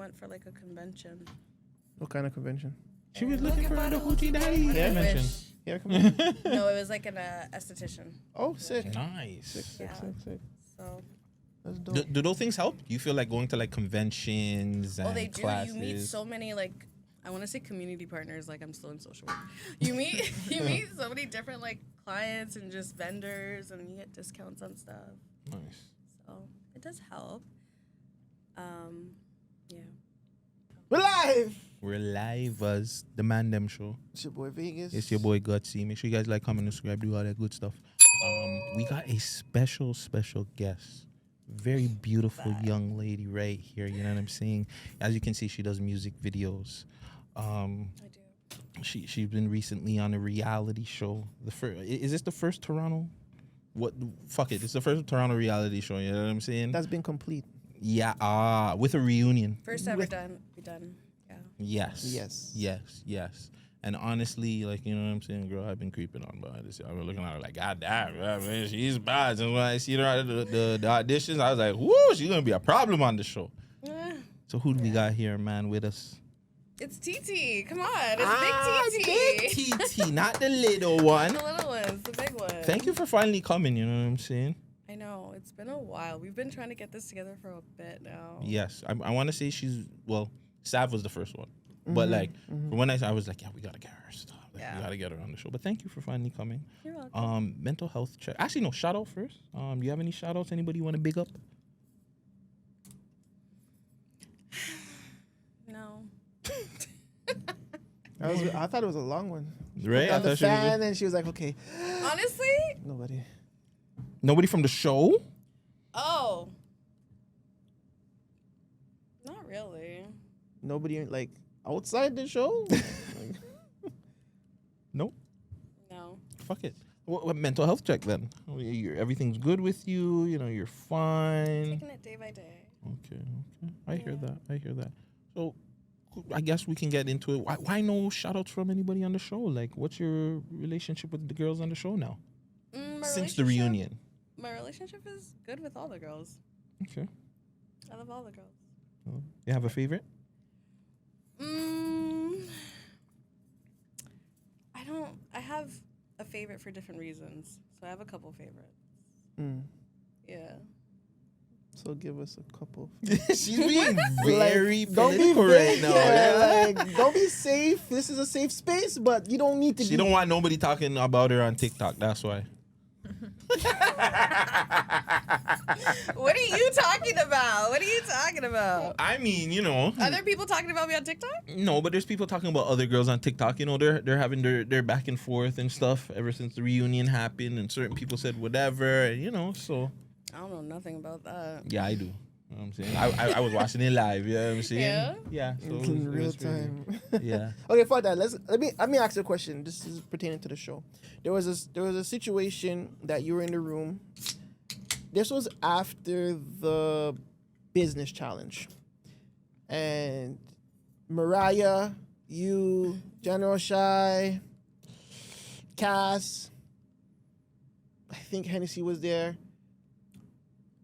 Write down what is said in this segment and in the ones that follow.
went for like a convention. What kind of convention? She was looking for the hoochie daddy. Yeah, Convention. Yeah, come on. No, it was like an esthetician. Oh, sick. Nice. Sick. So. That's dope. Do those things help? Do you feel like going to like conventions and Oh, they do. classes? You meet so many like I want to say community partners. Like I'm still in social work. You meet so many different like clients and just vendors, and you get discounts on stuff. Nice. So it does help. Yeah. We're live. We're live as the Man Them Show. It's your boy Vegas. It's your boy Guttzy. Make sure you guys like, comment, and subscribe, do all that good stuff. We got a special guest. Very beautiful young lady right here. You know what I'm saying? As you can see, she does music videos. I do. She's been recently on a reality show. Is this the first Toronto? What? Fuck it. It's the first Toronto reality show. You know what I'm saying? That's been complete. Yeah. With a reunion. First ever done. Yeah. Yes. And honestly, like, you know what I'm saying, girl, I've been creeping on by this. I've been looking at her like, God damn, man, she's bad. And when I see her at the auditions, I was like, whoo, she's gonna be a problem on the show. So who do we got here, man, with us? It's TT. Come on. It's Big TT. Big TT, not the little one. The little one. The big one. Thank you for finally coming, you know what I'm saying? I know. It's been a while. We've been trying to get this together for a bit now. Yes. I want to say Sav was the first one. But like, when I was like, yeah, we got to get her stuff. Like, we got to get her on the show. But thank you for finally coming. You're welcome. Mental health check. Actually, no, shout out first. Do you have any shout outs? Anybody you want to big up? No. I thought it was a long one. Right? I the fan, and she was like, okay. Honestly? Nobody from the show? Oh. Not really. Nobody like outside the show? Nope. No. Fuck it. What mental health check then? Everything's good with you. You know, you're fine. Taking it day by day. Okay. I hear that. So, I guess we can get into it. Why no shout outs from anybody on the show? Like, what's your relationship with the girls on the show now? Since the reunion. My relationship is good with all the girls. Okay. I love all the girls. You have a favorite? I have a favorite for different reasons. So I have a couple favorites. Yeah. So give us a couple. She's being very political right now. Yeah, like, don't be safe. This is a safe space, but you don't need to. She don't want nobody talking about her on TikTok. That's why. What are you talking about? I mean, you know. Other people talking about me on TikTok? No, but there's people talking about other girls on TikTok. You know, they're having their back and forth and stuff ever since the reunion happened, and certain people said whatever, and you know, so. I don't know nothing about that. Yeah, I do. You know what I'm saying? I was watching it live, you know what I'm saying? Yeah? Yeah. So In real time. Yeah. Okay, fuck that. Let me ask you a question. This is pertaining to the show. There was a situation that you were in the room. This was after the business challenge. And Mariah, you, General Shy, Cass, I think Hennessy was there.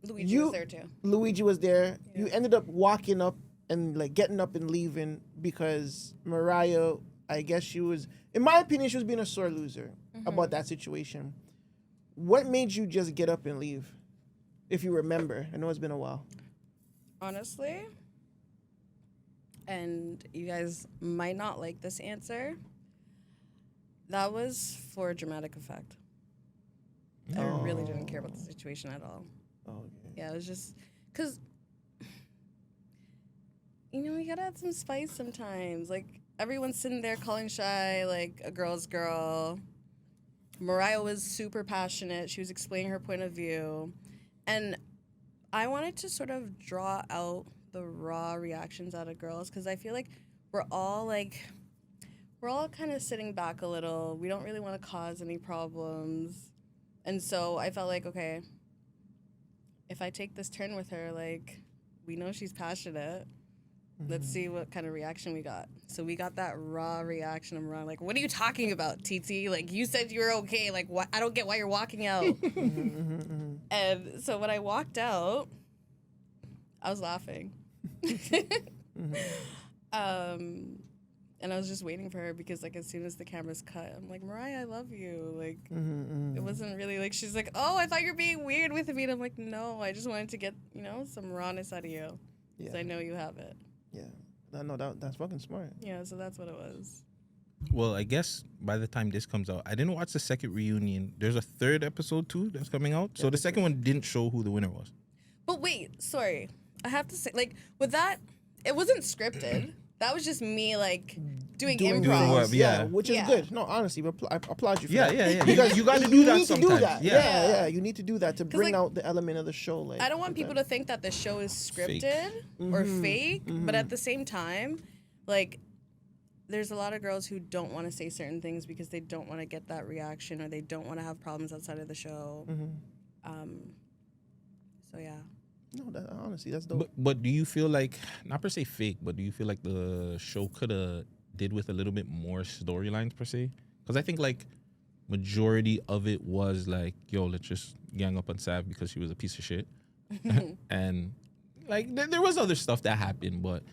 Luigi was there too. Luigi was there. Yeah. You ended up walking up and like getting up and leaving because Mariah, I guess she was, in my opinion, she was being a sore loser about that situation. What made you just get up and leave? If you remember. I know it's been a while. Honestly, and you guys might not like this answer, that was for dramatic effect. I really didn't care about the situation at all. Okay. Yeah, it was just because, you know, you gotta add some spice sometimes. Like, everyone's sitting there calling Shy, like, a girl's girl. Mariah was super passionate. She was explaining her point of view. And I wanted to sort of draw out the raw reactions out of girls because I feel like we're all kind of sitting back a little. We don't really want to cause any problems. And so I felt like, okay, if I take this turn with her, like, we know she's passionate. Let's see what kind of reaction we got. So we got that raw reaction. I'm like, what are you talking about, TT? Like, you said you were okay. Like, what? I don't get why you're walking out. And so when I walked out, I was laughing. And I was just waiting for her because, like, as soon as the camera's cut, I'm like, Mariah, I love you. Like, it wasn't really like, she's like, oh, I thought you were being weird with me. And I'm like, no, I just wanted to get, some rawness out of you. Because I know you have it. Yeah. No, that's fucking smart. Yeah, so that's what it was. Well, I guess by the time this comes out, I didn't watch the second reunion. There's a third episode too that's coming out. So the second one didn't show who the winner was. But wait, sorry. I have to say, like, with that, it wasn't scripted. That was just me, like, doing improv. What, yeah. Which is good. No, honestly, I applaud you for that. Yeah. Because you got to do that need sometimes. to do that. Yeah. You need to do that to bring like, out the element of the show. Like, I don't want people to think that the show is scripted or fake, but at the same time, like, there's a lot of girls who don't want to say certain things because they don't want to get that reaction or they don't want to have problems outside of the show. So, yeah. No, honestly, that's dope. But do you feel like, not per se fake, but do you feel like the show could have did with a little bit more storylines per se? Because I think like majority of it was like, yo, let's just gang up on Sav because she was a piece of shit. And like there was other stuff that happened, but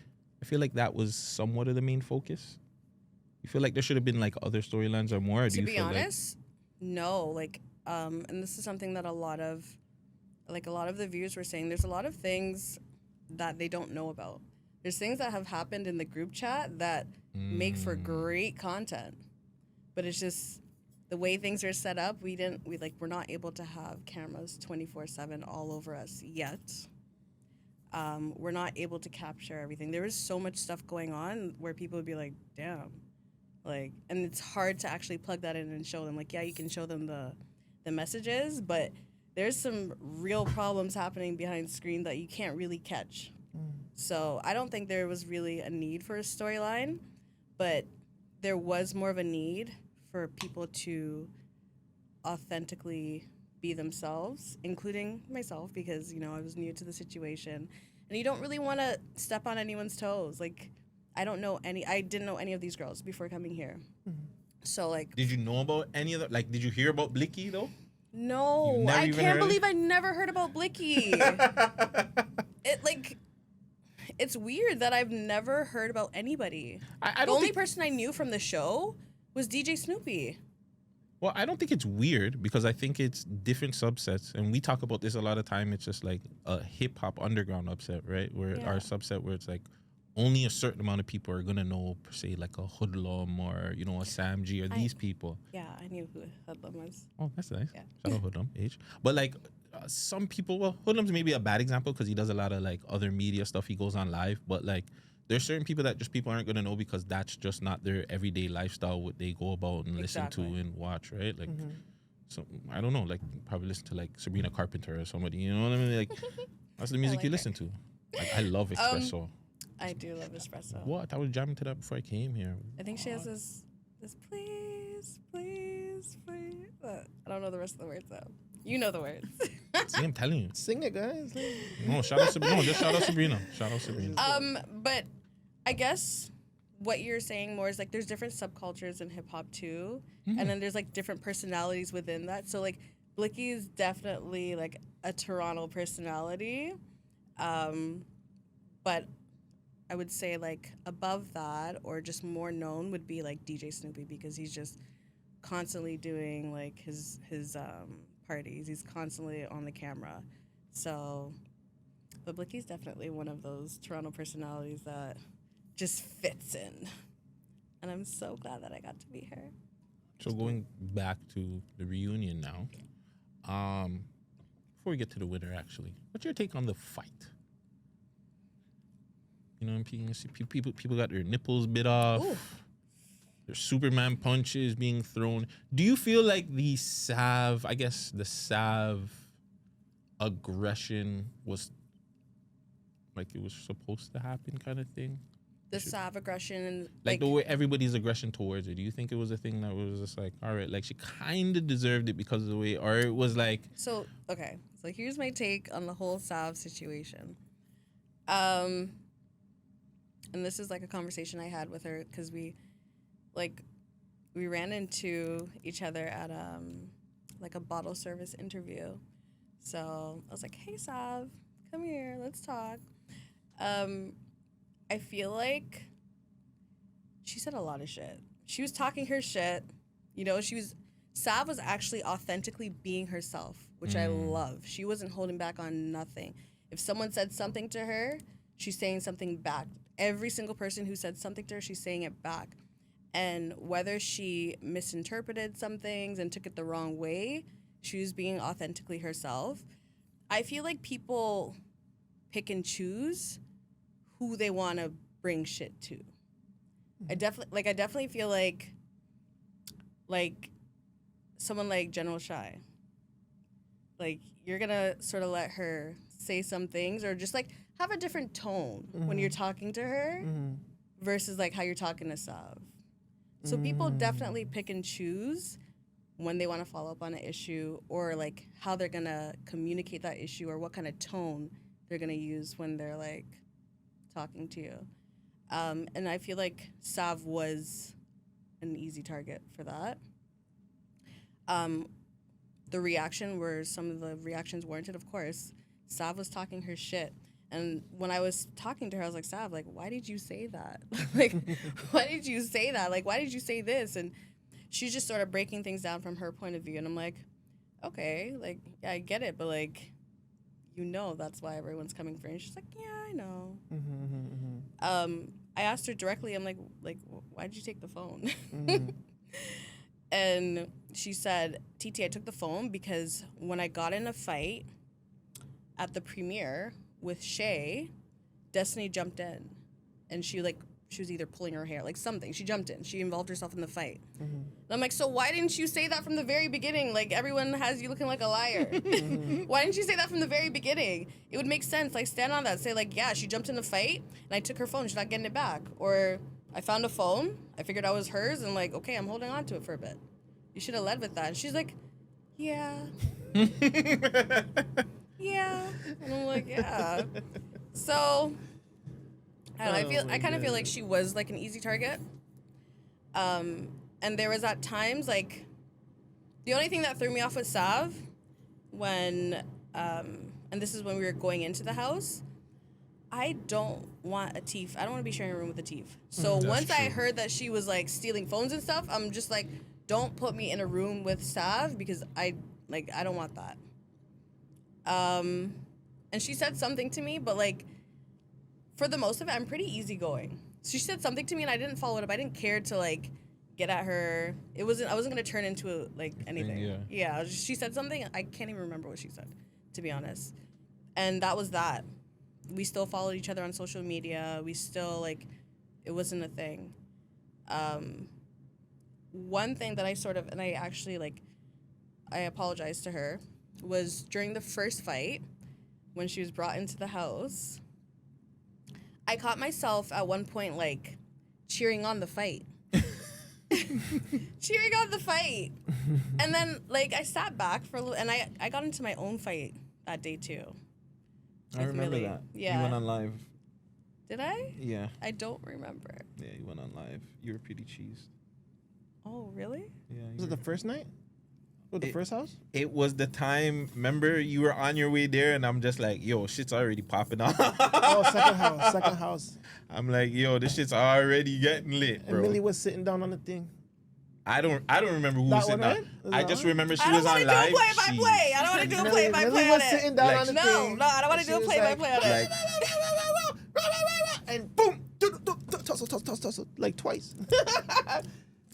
I feel like that was somewhat of the main focus. You feel like there should have been like other storylines or more? Or do To you be feel honest, no. Like, and this is something that a lot of the viewers were saying. There's a lot of things that they don't know about. There's things that have happened in the group chat that make for great content, but it's just the way things are set up. We're not able to have cameras 24/7 all over us yet. We're not able to capture everything. There is so much stuff going on where people would be like, damn. Like, and it's hard to actually plug that in and show them. Like, yeah, you can show them the messages, but there's some real problems happening behind screen that you can't really catch. So I don't think there was really a need for a storyline, but there was more of a need for people to authentically be themselves, including myself, because, I was new to the situation. And you don't really want to step on anyone's toes. Like, I didn't know any of these girls before coming here. So, like... Did you know about any of them? Like, did you hear about Blicky, though? No, I can't believe I never heard about Blicky. It's weird that I've never heard about anybody. The only person I knew from the show was DJ Snoopy. Well, I don't think it's weird because I think it's different subsets. And we talk about this a lot of time. It's just like a hip-hop underground upset, right? Where our subset where it's like only a certain amount of people are going to know, per se, like a Hoodlum or, a Sam G or these people. Yeah, I knew who Hoodlum was. Oh, that's nice. Yeah. Shout out Hoodlum, H. But like some people, well, Hoodlum's maybe a bad example because he does a lot of like other media stuff. He goes on live. But like there's certain people that just people aren't going to know because that's just not their everyday lifestyle, what they go about and listen to and watch, right? Like, so I don't know, like probably listen to like Sabrina Carpenter or somebody, you know what I mean? Like that's the music you listen to. Like, I love Espresso. I do love Espresso. What? I was jamming to that before I came here. I think she has this please. I don't know the rest of the words though. You know the words. See, I'm telling you. Sing it, guys. No, shout out Sabrina. No, just shout out Sabrina. Shout out Sabrina. But I guess what you're saying more is like there's different subcultures in hip hop too, and then there's like different personalities within that. So like Blicky is definitely like a Toronto personality, but I would say like above that or just more known would be like DJ Snoopy because he's just constantly doing like his parties. He's constantly on the camera. So, but Blicky's definitely one of those Toronto personalities that just fits in. And I'm so glad that I got to be here. So going back to the reunion now, before we get to the winner actually, what's your take on the fight? You know, people got their nipples bit off. Ooh. There's Superman punches being thrown. Do you feel like the Sav aggression was like it was supposed to happen kind of thing? The Sav aggression. Like the way everybody's aggression towards her. Do you think it was a thing that was just like, all right, like she kind of deserved it because of the way, or it was like... So here's my take on the whole Sav situation. And this is like a conversation I had with her because we ran into each other at like a bottle service interview. So I was like, hey Sav, come here, let's talk. I I feel like she said a lot of shit. She was talking her shit. You know, Sav was actually authentically being herself, which I love. She wasn't holding back on nothing. If someone said something to her, she's saying something back. Every single person who said something to her, she's saying it back. And whether she misinterpreted some things and took it the wrong way, she was being authentically herself. I feel like people pick and choose who they want to bring shit to. I definitely feel like someone like General Shy. Like, you're gonna sort of let her say some things or just like have a different tone when you're talking to her versus like how you're talking to Sav. So people definitely pick and choose when they want to follow up on an issue or like how they're gonna communicate that issue or what kind of tone they're gonna use when they're like talking to you. And I feel like Sav was an easy target for that. The reaction were some of the reactions warranted, of course. Sav was talking her shit. And when I was talking to her, I was like, Sav, like, why did you say that? Like, why did you say that? Like, why did you say this? And she's just sort of breaking things down from her point of view. And I'm like, okay, like, yeah, I get it. But, like, you know that's why everyone's coming for you. And she's like, yeah, I know. I asked her directly, I'm like, why did you take the phone? And she said, TT, I took the phone because when I got in a fight at the premiere with Shay, Destiny jumped in. And she was either pulling her hair, like something. She jumped in. She involved herself in the fight. And I'm like, so why didn't you say that from the very beginning? Like, everyone has you looking like a liar. Why didn't you say that from the very beginning? It would make sense. Like, stand on that. Say, like, yeah, she jumped in the fight, and I took her phone. She's not getting it back. Or I found a phone. I figured out it was hers, and, like, okay, I'm holding on to it for a bit. You should have led with that. And she's like, yeah. Yeah. And I'm like, yeah. So I don't know. I kind of feel like she was like an easy target. And there was at times like the only thing that threw me off with Sav when and this is when we were going into the house. I don't want a thief. I don't want to be sharing a room with a thief. So once I heard that she was like stealing phones and stuff, I'm just like, don't put me in a room with Sav because I don't want that. And she said something to me, but like for the most of it, I'm pretty easygoing. She said something to me and I didn't follow it up. I didn't care to like get at her. I wasn't gonna turn into like anything. Yeah. She said something. I can't even remember what she said, to be honest. And that was that. We still followed each other on social media. We still like, it wasn't a thing. One thing that I apologized to her was during the first fight when she was brought into the house. I caught myself at one point like cheering on the fight. Cheering on the fight. And then like I sat back for a little and I got into my own fight that day too. I remember Millie. That. Yeah. You went on live. Did I? Yeah. I don't remember. Yeah, you went on live. You were pretty cheesed. Oh, really? Yeah. Was it the first night? Or the first house? It was the time, remember, you were on your way there, and I'm just like, yo, shit's already popping off. Oh, second house. I'm like, yo, this shit's already getting lit, bro. And Millie was sitting down on the thing. I don't remember who was sitting down. I just remember she was on live. I don't want to do a play-by-play. I don't want to do a play-by-play on it. Millie was sitting down on the thing. No, I don't want to do a play-by-play on it. And boom, tussle, like twice.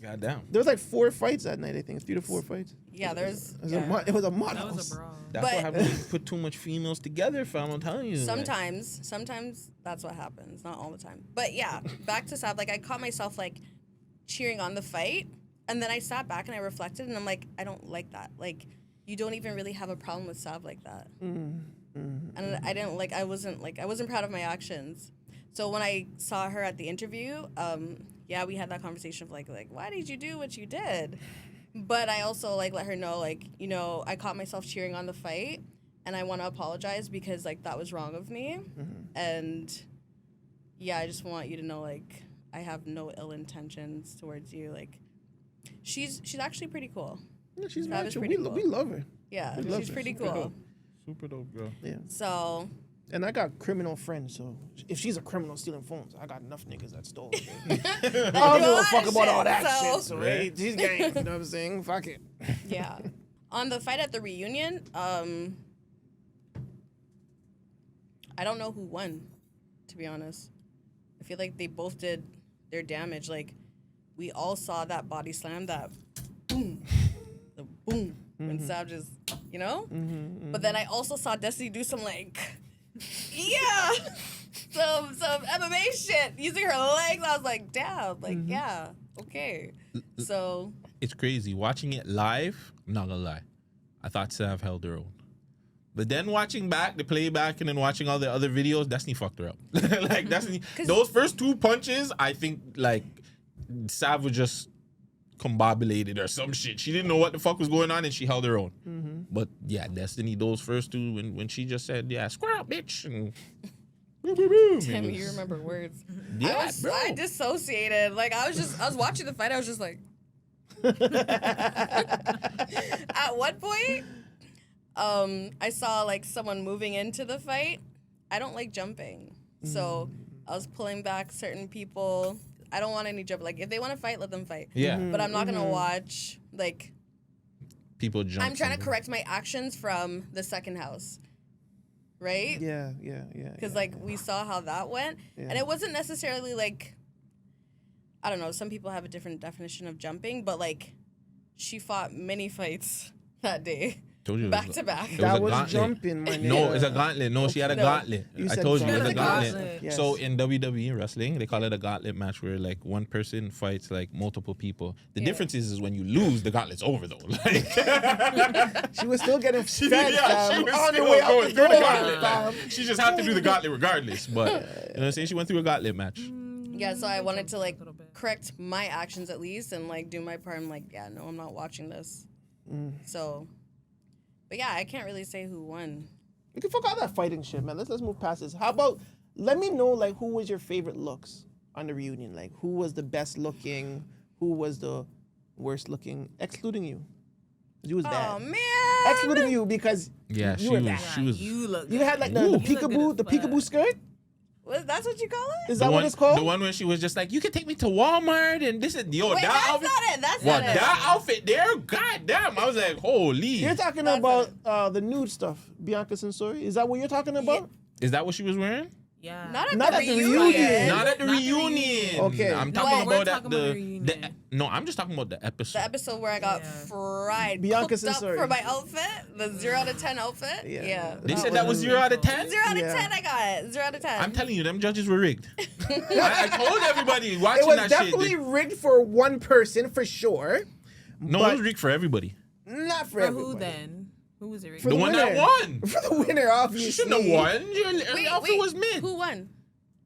Goddamn. There was like 4 fights that night, I think. 3 to 4 fights. Yeah, it was a mod That house. was a brawl. That's what happens when you put too much females together, fam. I'm telling you. Sometimes that's what happens. Not all the time. But yeah, back to Sav. Like I caught myself like cheering on the fight, and then I sat back and I reflected, and I'm like, I don't like that. Like you don't even really have a problem with Sav like that. And I wasn't proud of my actions. So when I saw her at the interview, yeah, we had that conversation of like why did you do what you did? But I also like let her know like, you know, I caught myself cheering on the fight and I want to apologize because like that was wrong of me. And yeah, I just want you to know like I have no ill intentions towards you. Like she's actually pretty cool. Yeah, she's Travis cool. Pretty cool. We love her. Yeah, we love she's her. pretty Super cool. dope. Super dope, girl. Yeah. So And I got criminal friends, so if she's a criminal stealing phones, I got enough niggas that stole it. I don't give a fuck about all that shit. So hey, she's gang. You know what I'm saying? Fuck it. Yeah. On the fight at the reunion, I don't know who won, to be honest. I feel like they both did their damage. Like, we all saw that body slam, that boom, the boom, when Sav just, you know? But then I also saw Destiny do some, like, yeah, some MMA shit using her legs. I was like, damn, like, yeah, okay. So It's crazy. Watching it live, I'm not gonna lie, I thought Sav held her own. But then watching back, the playback, and then watching all the other videos, Destiny fucked her up. Like, Destiny, those first 2 punches, I think, like, Sav was just combobulated or some shit. She didn't know what the fuck was going on, and she held her own. But yeah, Destiny, those first 2, when she just said, yeah, square up, bitch. And Tammy, you remember words. Yeah, bro. I dissociated. Like, I was watching the fight. I was just like, at one point, I saw like someone moving into the fight. I don't like jumping, so I was pulling back certain people. I don't want any jump. Like, if they want to fight, let them fight. Yeah. But I'm not gonna watch like People jump. I'm trying to correct my actions from the second house, right? Yeah. Because like we saw how that went, and it wasn't necessarily like, I don't know. Some people have a different definition of jumping, but like she fought many fights that day. Told you back to back. That was gauntlet. jumping, my nigga. No, it's a gauntlet. No, she had a gauntlet. You I said told you, jumping. it's a gauntlet. Gauntlet. Yes. So in WWE wrestling, they call it a gauntlet match where like one person fights like multiple people. The difference is when you lose, the gauntlet's over though. Like She was still getting fed, yeah, she fam, was on the still way out going the through the door, gauntlet. fam. She just had to do the gauntlet regardless. But you know what I'm saying? She went through a gauntlet match. Yeah, so I wanted to like correct my actions at least and like do my part. I'm like, yeah, no, I'm not watching this. So, but yeah, I can't really say who won. You can fuck all that fighting shit, man. Let's move past this. How about let me know like who was your favorite looks on the reunion? Like who was the best looking? Who was the worst looking? Excluding you. You was bad. Oh man! Excluding you because Yeah, you were bad. she was. You look. You had like the You look good peekaboo as skirt. That's what you call it? Is that what it's called? The one where she was just like, you can take me to Walmart and this is yo. Wait, that that's outfit, not it. That's well, not it. that outfit there, goddamn! I was like, holy. You're talking That's about the nude stuff, Bianca Sensori. Is that what you're talking about? Is that what she was wearing? Yeah. Not Not at at the the reunion. reunion. Not at the Not the reunion. reunion. Okay. I'm No, talking we're about talking about the the reunion. no. I'm just talking about the episode. The episode where I got Yeah. fried, Bianca cooked up Sensori. for my outfit, the 0 out of 10 outfit. Yeah. Yeah. They said that was 0 out of 10. 0 out of Yeah. 10. I got it. 0 out of 10. I'm telling you, them judges were rigged. I told everybody watching It was that definitely shit. rigged for one person for sure. No, but it was rigged for everybody. Not for For everybody. who then? Who was it? For The the one winner. that won. For the winner, obviously. She shouldn't have won. Your outfit was mid. Who won?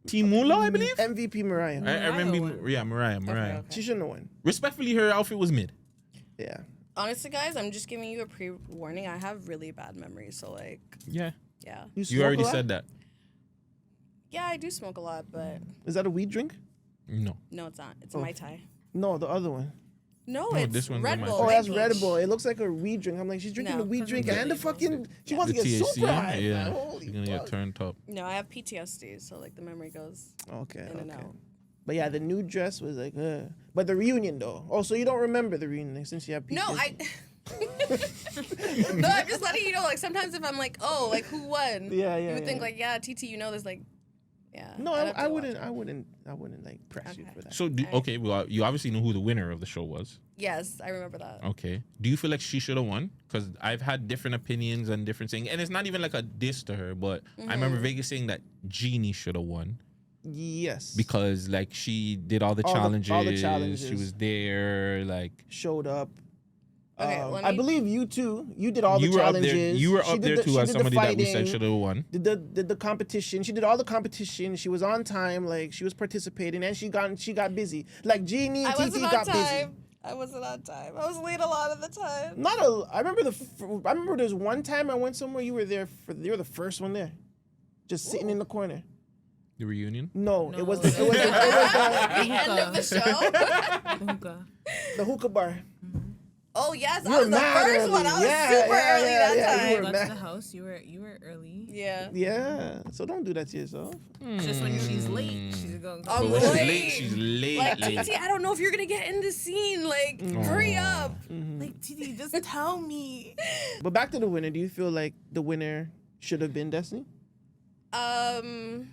Team Mula, I believe. MVP Mariah. I remember. won. Yeah, Mariah. Okay. She shouldn't have won. Respectfully, her outfit was mid. Yeah. Honestly, guys, I'm just giving you a pre-warning. I have really bad memory, so like, Yeah. yeah. You smoke already a lot? said that. Yeah, I do smoke a lot, but Is that a weed drink? No. no, it's not. It's a Mai Tai. No, the other one. No, No, it's this one's Red a Mai Bull. Tai. Oh, that's Light Red Beach. Bull. It looks like a weed drink. I'm like, she's drinking No, the weed 'cause drink it's and the the fucking. She Yeah. wants to get THC. super high. Yeah. Man. Holy You're gonna fuck. get turned up. No, I have PTSD, so like the memory goes Okay. in and Okay. out. But yeah, the new dress was like, But the reunion though. Oh, so you don't remember the reunion since you have PTSD? No, I. No, I'm just letting you know. Like sometimes if I'm like, oh, like who won? Yeah, You yeah, would think yeah. like, yeah, TT, you know, there's like, yeah. No, I'd have I to wouldn't. watch it. I wouldn't like press you Okay. for that. So, okay, well, you obviously know who the winner of the show was. Yes, I remember that. Okay. Do you feel like she should have won? Because I've had different opinions and different things. And it's not even like a diss to her, but I remember Vegas saying that Jeannie should have won. Yes. Because, like, she did all the All the challenges. challenges. She was there. Like, showed up. Okay, let I me- believe you too. You did all you the were up challenges. there. You were She up did there the- too she as did the somebody that we said fighting, should have won. Did the competition. She did all the competition. She was on time. Like she was participating, and she got busy. Like Jeannie and I TT wasn't on got time. busy. I wasn't on time. I was late a lot of the time. I remember there's one time I went somewhere. You were there you were the first one there, just sitting in the corner. The reunion? No, it was No. the The end of the show. Hookah. the hookah bar. Oh yes, You I was were the mad first one. I early. was Yeah, super yeah, early yeah, that yeah, you time. were Got to mad. the house. You were early. Yeah. Yeah. So don't do that to yourself. Just when she's late, she's going to I'm When she's late. late, she's late. Like, late. TT, I don't know if you're gonna get in the scene. Like, hurry up. like, Titi, just tell me. But back to the winner. Do you feel like the winner should have been Destiny? No.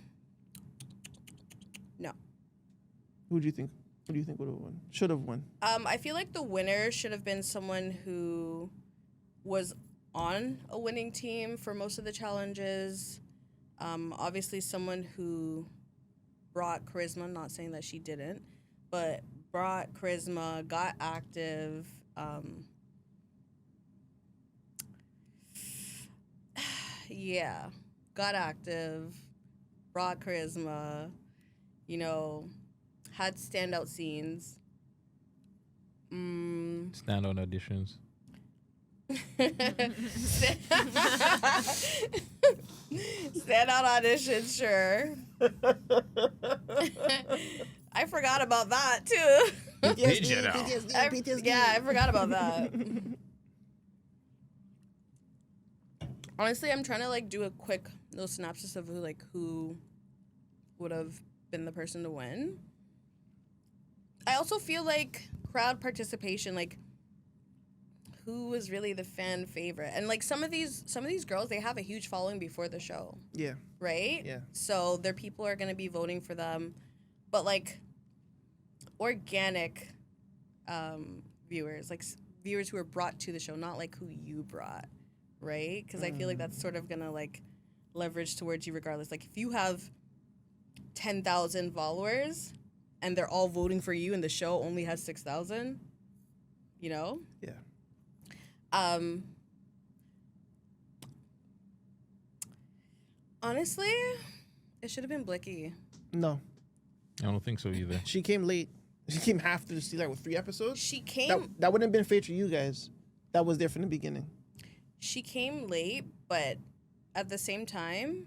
Who do you think? Who do you think would have won? Should have won. I feel like the winner should have been someone who was on a winning team for most of the challenges. Obviously, someone who brought charisma. I'm not saying that she didn't, but brought charisma, got active. Yeah, got active, brought charisma. You know, had standout scenes. Standout auditions. Standout auditions, sure. I forgot about that too. Did you know? PTSD. Yeah, I forgot about that. Honestly, I'm trying to like do a quick little synopsis of who would have been the person to win. I also feel like crowd participation, like who was really the fan favorite, and like some of these girls, they have a huge following before the show, Yeah. right? Yeah. So their people are gonna be voting for them, but like organic viewers, like viewers who are brought to the show, not like who you brought, right? Because I feel like that's sort of gonna like leverage towards you regardless. Like if you have 10,000 followers and they're all voting for you and the show only has 6,000, you know? Yeah. Honestly, it should have been Blicky. No. I don't think so either. She came late. She came after the season, like with 3 episodes. She came That wouldn't have been fair to you guys. That was there from the beginning. she came late, but at the same time,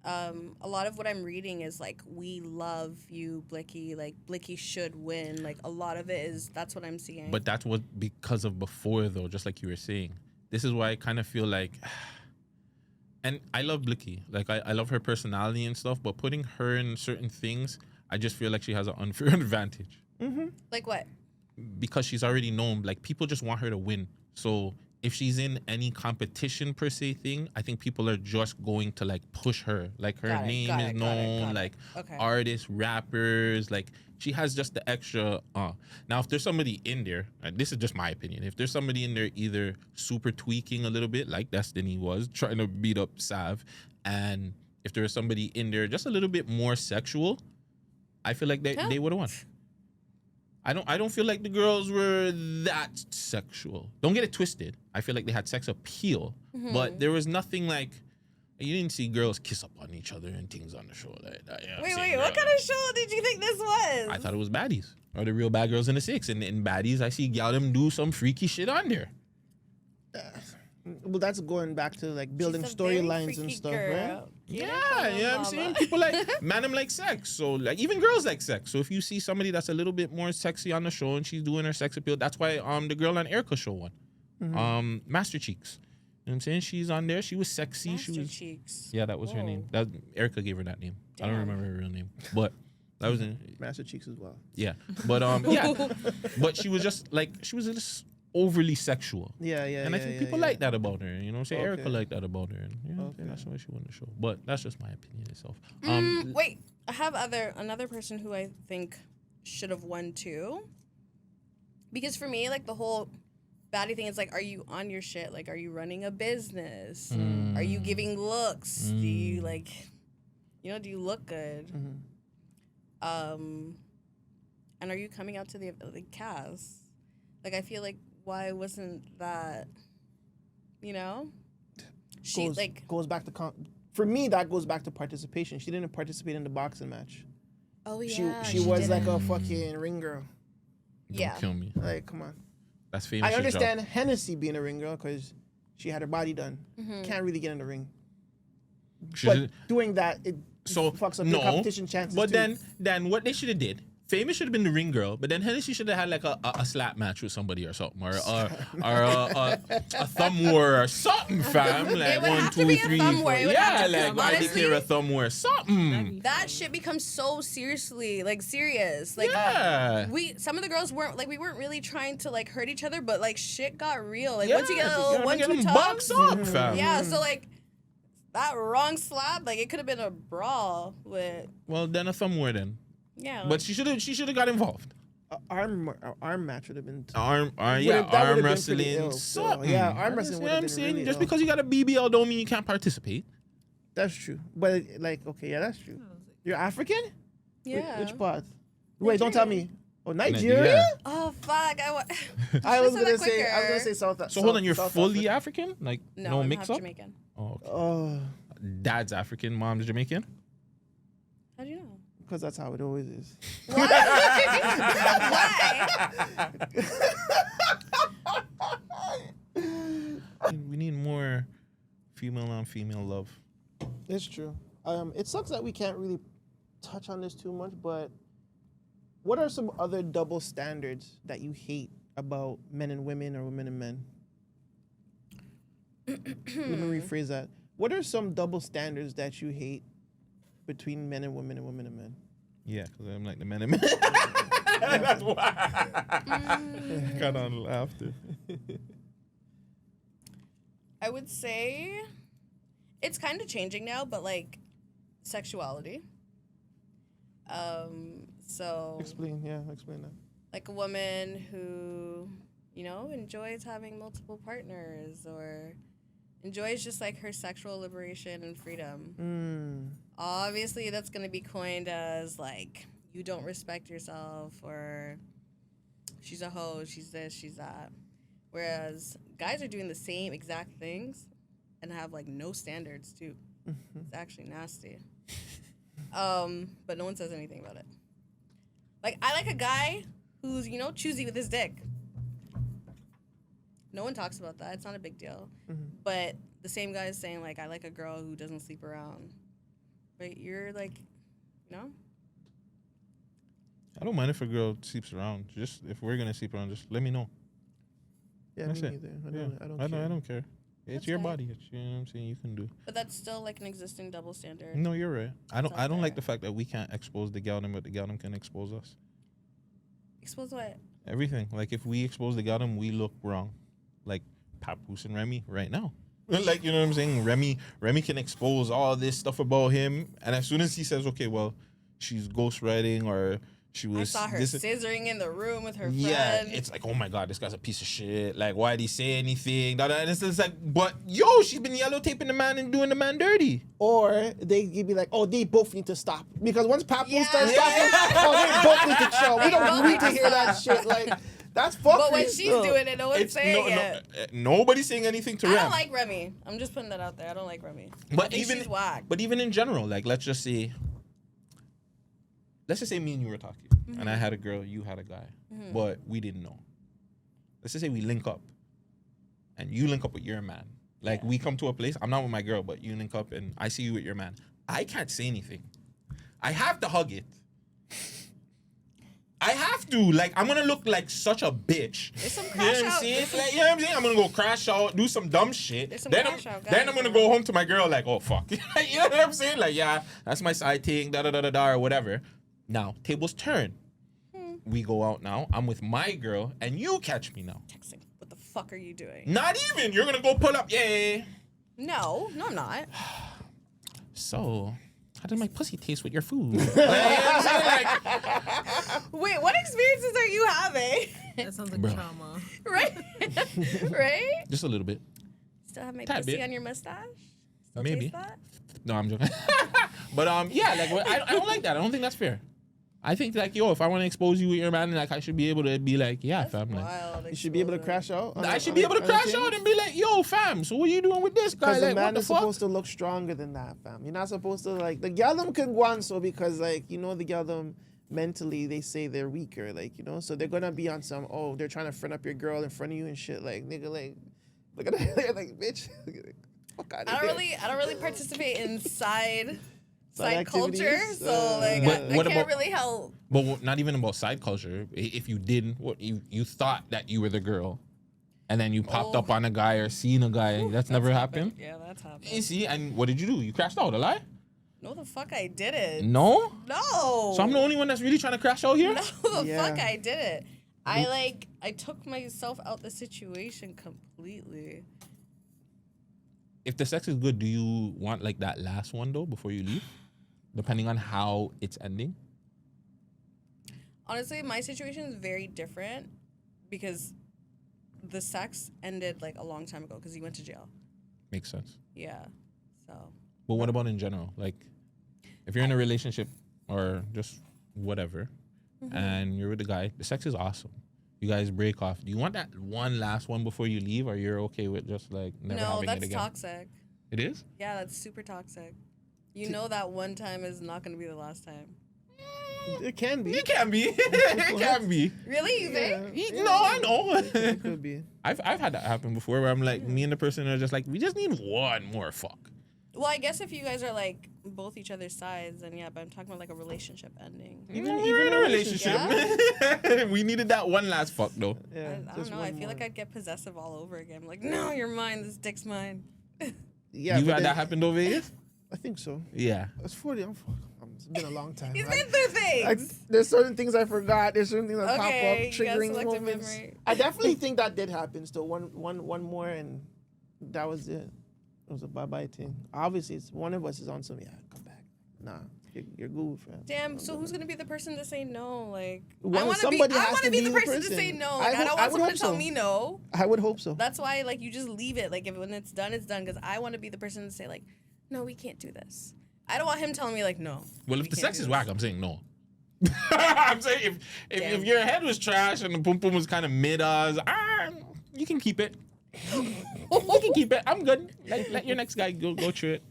a lot of what I'm reading is like, we love you, Blicky. Like, Blicky should win. Like, a lot of it is, that's what I'm seeing. But that's what because of before though, just like you were saying. This is why I kind of feel like, and I love Blicky. Like I love her personality and stuff, but putting her in certain things, I just feel like she has an unfair advantage. Like what? Because she's already known, like people just want her to win. So if she's in any competition per se thing, I think people are just going to like push her. Like her name is known, like Okay. artists, rappers, like she has just the extra. Now, if there's somebody in there, this is just my opinion. If there's somebody in there either super tweaking a little bit, like Destiny was trying to beat up Sav, and if there was somebody in there just a little bit more sexual, I feel like they would have won. I don't feel like the girls were that sexual. Don't get it twisted. I feel like they had sex appeal, but there was nothing like, you didn't see girls kiss up on each other and things on the show like that. Wait, what kind of show did you think this was? I thought it was baddies or the real bad girls in the 6. And in baddies, I see gal them do some freaky shit on there. Well, that's going back to like building She's a very storylines and freaky stuff, girl. right? Yeah, you know what I'm saying? People like, man, them like sex. So, like, even girls like sex. So, if you see somebody that's a little bit more sexy on the show and she's doing her sex appeal, that's why the girl on Erica's show won. Master Cheeks. You know what I'm saying? She's on there. She was sexy. Master she was Cheeks. Yeah, that was her name. That Erica gave her that name. I don't Damn. remember her real name. But that was Master Cheeks as well. yeah. But yeah. But she was just like, she was just overly sexual. Yeah. And I think people like that about her. You know what I'm saying? Okay. Erica liked that about her. And you know what I'm saying? Okay. That's why she won the show. But that's just my opinion itself. Wait, I have another person who I think should have won too. Because for me, like the whole baddie thing is like, are you on your shit? Like, are you running a business? Are you giving looks? Do you like, do you look good? And are you coming out to the cast? Like, I feel like, why wasn't that, she goes back to for me, that goes back to participation. She didn't participate in the boxing match. oh yeah, She was like a fucking ring girl. yeah. Don't kill me. Like, come on. That's famous. I understand Hennessy being a ring girl because she had her body done. Can't really get in the ring. But doing that, it fucks up your competition chances. But too. then what they should have did Famous should have been the ring girl, but then Hennessy should have had like a slap match with somebody or something, or a thumb war or something, fam. Like would 1, have to 2, be a 3, thumb 4. war. It would have Yeah, to like come. why Honestly, declare a thumb war? Something. that shit becomes so seriously, like serious. Like Yeah. some of the girls weren't like we weren't really trying to like hurt each other, but like shit got real. Like Yeah, once you get a you little gotta one, get two them tugs, bucks up, fam. yeah. So like that wrong slap, like it could have been a brawl with Well, then a thumb war then. yeah. But she should have got involved. Arm match would have been. Arm that would've been wrestling, pretty ill. something. Yeah, arm wrestling You would know have what I'm been saying? really Just ill. because you got a BBL don't mean you can't participate. That's true. But like, okay, yeah, that's true. You're African? yeah. Which part? Wait, don't tell me. Oh, Nigeria? Nigeria. Oh fuck! I was Should've gonna said that say. I was gonna quicker. say South. So hold on, you're South fully Africa. African? Like no, I'm mix half up? Jamaican. Oh, okay. Oh, Dad's African, mom's Jamaican. How do you know? because that's how it always is. Why? We need more female on female love. It's true. It sucks that we can't really touch on this too much, but what are some other double standards that you hate about men and women or women and men? Let me rephrase that. What are some double standards that you hate between men and women and men? Yeah, because I'm like the men and men. That's why. Kind of laughter. I would say it's kind of changing now, but like sexuality. So Explain that. like a woman who, you know, enjoys having multiple partners or enjoys just like her sexual liberation and freedom. Obviously, that's going to be coined as like you don't respect yourself or she's a hoe, she's this, she's that. Whereas guys are doing the same exact things and have like no standards too. It's actually nasty. But no one says anything about it. Like I like a guy who's, you know, choosy with his dick. No one talks about that. It's not a big deal. But the same guy is saying like I like a girl who doesn't sleep around. But you're like, you know? I don't mind if a girl sleeps around. Just if we're gonna sleep around, just let me know. Yeah, That's me it. neither. I don't care. It's That's your fine. body. It's, you know what I'm saying? You can do. But that's still like an existing double standard. No, you're right. I don't out like there. the fact that we can't expose the galdem, but the galdem can expose us. Expose what? Everything. Like if we expose the galdem, we look wrong. Like Papoose and Remy right now. Like, you know what I'm saying? Remy can expose all this stuff about him, and as soon as he says, okay, well, she's ghostwriting or she was I saw her scissoring in the room with her friend. Yeah, it's like, oh my God, this guy's a piece of shit. Like, why did he say anything? And it's just like, but yo, she's been yellow taping the man and doing the man dirty. Or you'd be like, oh, they both need to stop. Because once Papoose Yeah. starts talking, oh, they both need to chill. We They don't both need need to to hear that stop. shit. Like, that's fucking. But when she's doing it, no one's saying it. Nobody's saying anything to I Rem. don't like Remy. I'm just putting that out there. I don't like Remy. I But think even she's whack. But even in general, like let's just say me and you were talking, and I had a girl, you had a guy, but we didn't know. Let's just say we link up, and you link up with your man. Like we come to a place. I'm not with my girl, but you link up, and I see you with your man. I can't say anything. I have to hug it. I have to. Like, I'm gonna look like such a bitch. There's some You know crash what I'm out. saying? There's some- Like, you know what I'm saying? I'm gonna go crash out, do some dumb shit. There's some Then crash out then guys, I'm gonna though. go home to my girl like, oh fuck. You know what I'm saying? Like, yeah, that's my side thing, da da da da da or whatever. Now, tables turn. We go out now. I'm with my girl, and you catch me now. Texting. What the fuck are you doing? Not even. You're gonna go pull up. Yay. No, I'm not. So, how did my pussy taste with your food? Like, you know what I'm saying? Like, Wait, what experiences are you having? That sounds like Bro. trauma. Right? Right? just a little bit. Still have my Tad pussy bit. on your mustache? Still Maybe. taste that? No, I'm joking. But yeah, like I don't like that. I don't think that's fair. I think like, yo, if I want to expose you with your man, like I should be able to be like, yeah, That's fam. Like, wild. You should be able to crash out. I should be able to crash out and be like, yo, fam. So what are you doing with this guy? Because the Like, what man the is fuck? supposed to look stronger than that, fam. You're not supposed to, like, the galdem can go on so because, like, you know, the galdem mentally, they say they're weaker, like, you know, so they're gonna be on some, oh, they're trying to front up your girl in front of you and shit, like, nigga, like, look at that, like, bitch, fuck out of I here. don't really participate in side side culture. activities? So like, But I what can't about- really help. But not even about side culture. If you didn't, what you thought that you were the girl, and then you popped up on a guy or seen a guy. That's never happened. Yeah, that's happened. You see, and what did you do? You crashed out, a lie? No, the fuck I didn't. No? No. So I'm the only one that's really trying to crash out here? No, the Yeah. fuck I didn't. I took myself out the situation completely. If the sex is good, do you want like that last one though before you leave? Depending on how it's ending? Honestly, my situation is very different because the sex ended like a long time ago because he went to jail. Makes sense. Yeah. So. But what about in general? Like, if you're in a relationship or just whatever, and you're with a guy, the sex is awesome. You guys break off. Do you want that one last one before you leave, or you're okay with just like never No, having it that's again? toxic. It is? Yeah, that's super toxic. You know that one time is not going to be the last time. It can be. It can be. It can be. Really? You think? No, I know. It could be. I've had that happen before where I'm like, me and the person are just like, we just need one more fuck. Well, I guess if you guys are like both each other's sides, then yeah, but I'm talking about like a relationship ending. Even in a relationship. We needed that one last fuck though. Yeah, I don't just know. one I feel more. like I'd get possessive all over again. I'm like, no, you're mine. This dick's mine. Yeah, You've but had then- that happen over Vegas? I think so. Yeah. It's 40. It's been a long time. He's Like- been through things. there's certain things I forgot. There's certain things that Okay, pop you up, got triggering selective moments. memory. I definitely think that did happen. Still, one more, and that was it. It was a bye thing. Obviously, it's one of us is on some. Yeah, come back. Nah, you're good, fam. Damn. So who's gonna be the person to say no? Like, Well, I want to be. somebody I has want to to be be the the person to person. say no. I Like, I would- don't I want would someone hope to tell so. me no. I would hope so. That's why, like, you just leave it. Like, when it's done, it's done. Because I want to be the person to say, like, no, we can't do this. I don't want him telling me, like, no. Well, we if the can't sex do is this. whack, I'm saying no. I'm saying if Damn. your head was trash and the pum pum was kind of mid, you can keep it. You can keep it. I'm good. Let your next guy go through it.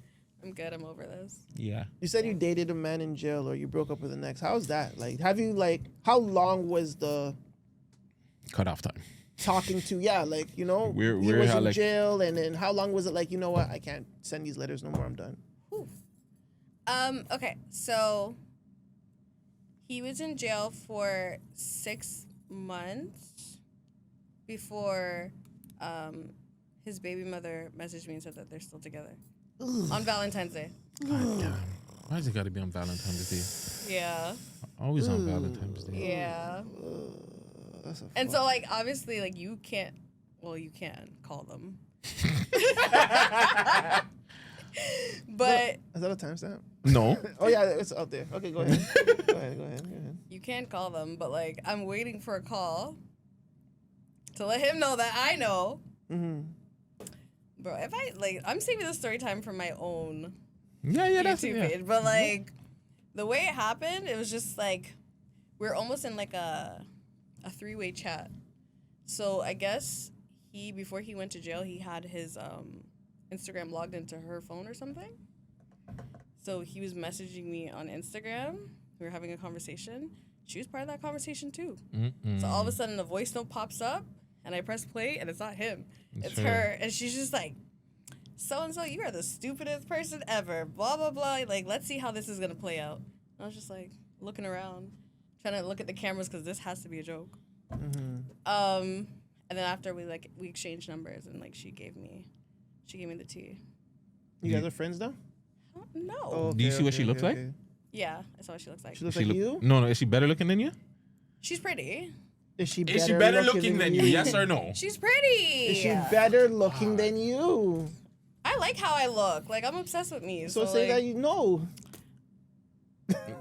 I'm good. I'm over this. Yeah. You said you dated a man in jail, or you broke up with an ex. How's that? Like, have you how long was the Cut off time. talking to? Yeah, like he We're was how, in like- jail, and then how long was it? Like, you know what? I can't send these letters no more. I'm done. Okay, so he was in jail for 6 months before his baby mother messaged me and said that they're still together on Valentine's Day. God damn. Why does it got to be on Valentine's Day? Yeah, Always on Valentine's Day. yeah. That's a And so, like, obviously, like, you can call them. But Is that a timestamp? No. Oh yeah, it's out there. Okay, go ahead. go ahead. you can call them. But, like, I'm waiting for a call to let him know that I know. Mm-hmm. Bro, if I'm saving the story time for my own Yeah, that's YouTube page. But, like, the way it happened, it was just, like, we're almost in, like, a three-way chat. So, I guess before he went to jail, he had his Instagram logged into her phone or something. So, he was messaging me on Instagram. We were having a conversation. She was part of that conversation, too. So, all of a sudden, a voice note pops up, and I press play, and it's not him. It's her. And she's just like, so-and-so, you are the stupidest person ever. Blah, blah, blah. Like, let's see how this is going to play out. I was just, like, looking around, trying to look at the cameras because this has to be a joke. And then after we exchanged numbers, and, like, she gave me the tea. You guys are friends now? No. Oh, Do you see what she looks like? Yeah, that's what she looks like. She looks She like look- you? No, is she better looking than you? She's pretty. Is she Is she better looking than you? Yes or no? She's pretty. Is she better looking than you? I like how I look. Like, I'm obsessed with me. So So, say like, that you know.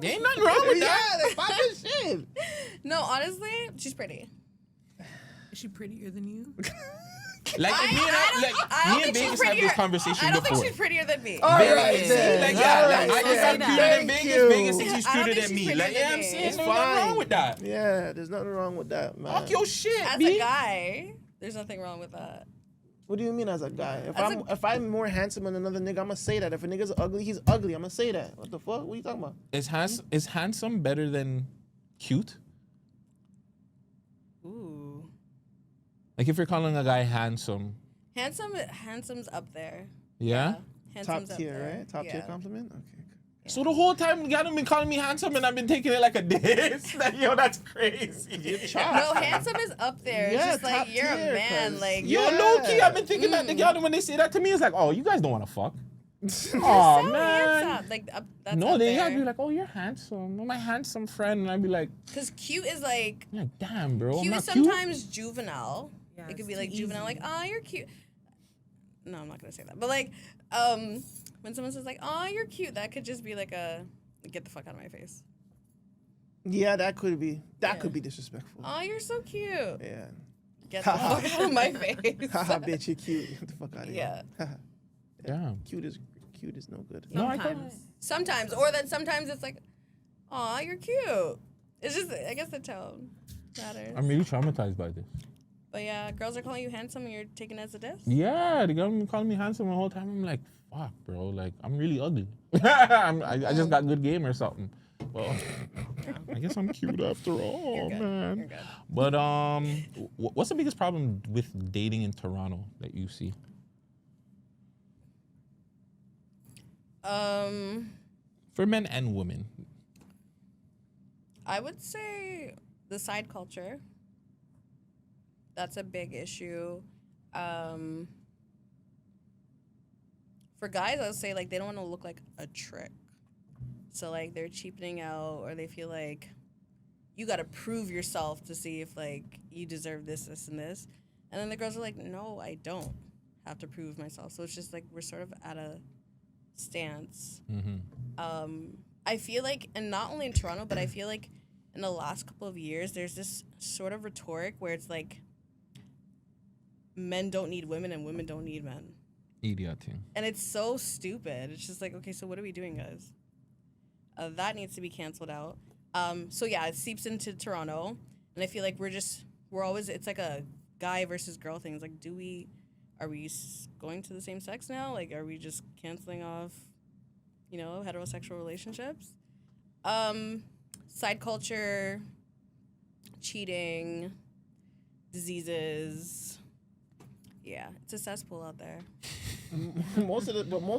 Ain't nothing wrong with Yeah, that. that's poppin' shit. No, honestly, she's pretty. Is she prettier than you? Like, I me don't and think she's Vegas had prettier. this conversation I don't before. think she's prettier than me. All Vegas, right, see, then. like, All yeah, right, like, I then. just had cuter than Thank Vegas. you. Vegas thinks he's I don't cuter think than she's me. prettier Like, yeah, than I'm me. saying It's there's nothing fine. wrong with that. Yeah, there's nothing wrong with that, man. Fuck your shit, As B. a guy, there's nothing wrong with that. What do you mean as a guy? As If I'm more handsome than another nigga, I'ma say that. If a nigga's ugly, he's ugly. I'ma say that. What the fuck? What are you talking about? Is handsome better than cute? Ooh. Like, if you're calling a guy handsome, Handsome's up there. yeah? Handsome's Top up tier, there. right? Top tier Yeah. compliment. Okay. So the whole time, y'all have been calling me handsome, and I've been taking it like a diss. Like, yo, that's crazy. No, handsome is up there. Yeah, It's just like top you're tier, a man. 'cause- Like Yo, low key, I've been thinking that together. When they say that to me, it's like, oh, you guys don't want to fuck. Oh so man. handsome. Like that's No, up they there. gotta be like, oh, you're handsome. You're my handsome friend. And I'd be like, Because cute is like damn, bro. I'm cute not is sometimes juvenile. Yeah, It could it's be too like juvenile, easy. like, oh, you're cute. No, I'm not gonna say that. But like, when someone says like, oh, you're cute, that could just be like a get the fuck out of my face. Yeah, that could be Yeah. disrespectful. Oh, you're so cute. Yeah. Get the fuck out of my face. Haha, bitch, you're cute. Get the fuck out of Yeah. here. Yeah. Cute is no good. No, I Sometimes. Sometimes, or then sometimes it's like, oh, you're cute. It's just, I guess the tone matters. I'm really traumatized by this. But yeah, girls are calling you handsome and you're taking it as a diss. Yeah, the girl been calling me handsome the whole time. I'm like, fuck, bro. Like, I'm really ugly. I just got good game or something. Well, I guess I'm cute after all, You're good. man. You're good. But what's the biggest problem with dating in Toronto that you see? For men and women. I would say the side culture. That's a big issue. For guys, I would say like they don't want to look like a trick. So like they're cheapening out, or they feel like you got to prove yourself to see if like you deserve this, this, and this. And then the girls are like, no, I don't have to prove myself. So it's just like we're sort of at a stance. I feel like, and not only in Toronto, but I feel like in the last couple of years, there's this sort of rhetoric where it's like men don't need women and women don't need men. Idiot thing. And it's so stupid. It's just like, okay, so what are we doing, guys? That needs to be canceled out. So yeah, it seeps into Toronto, and I feel like we're always, it's like a guy versus girl thing. It's like, are we going to the same sex now? Like, are we just canceling off, heterosexual relationships? Side culture, cheating, diseases. Yeah, it's a cesspool out there. most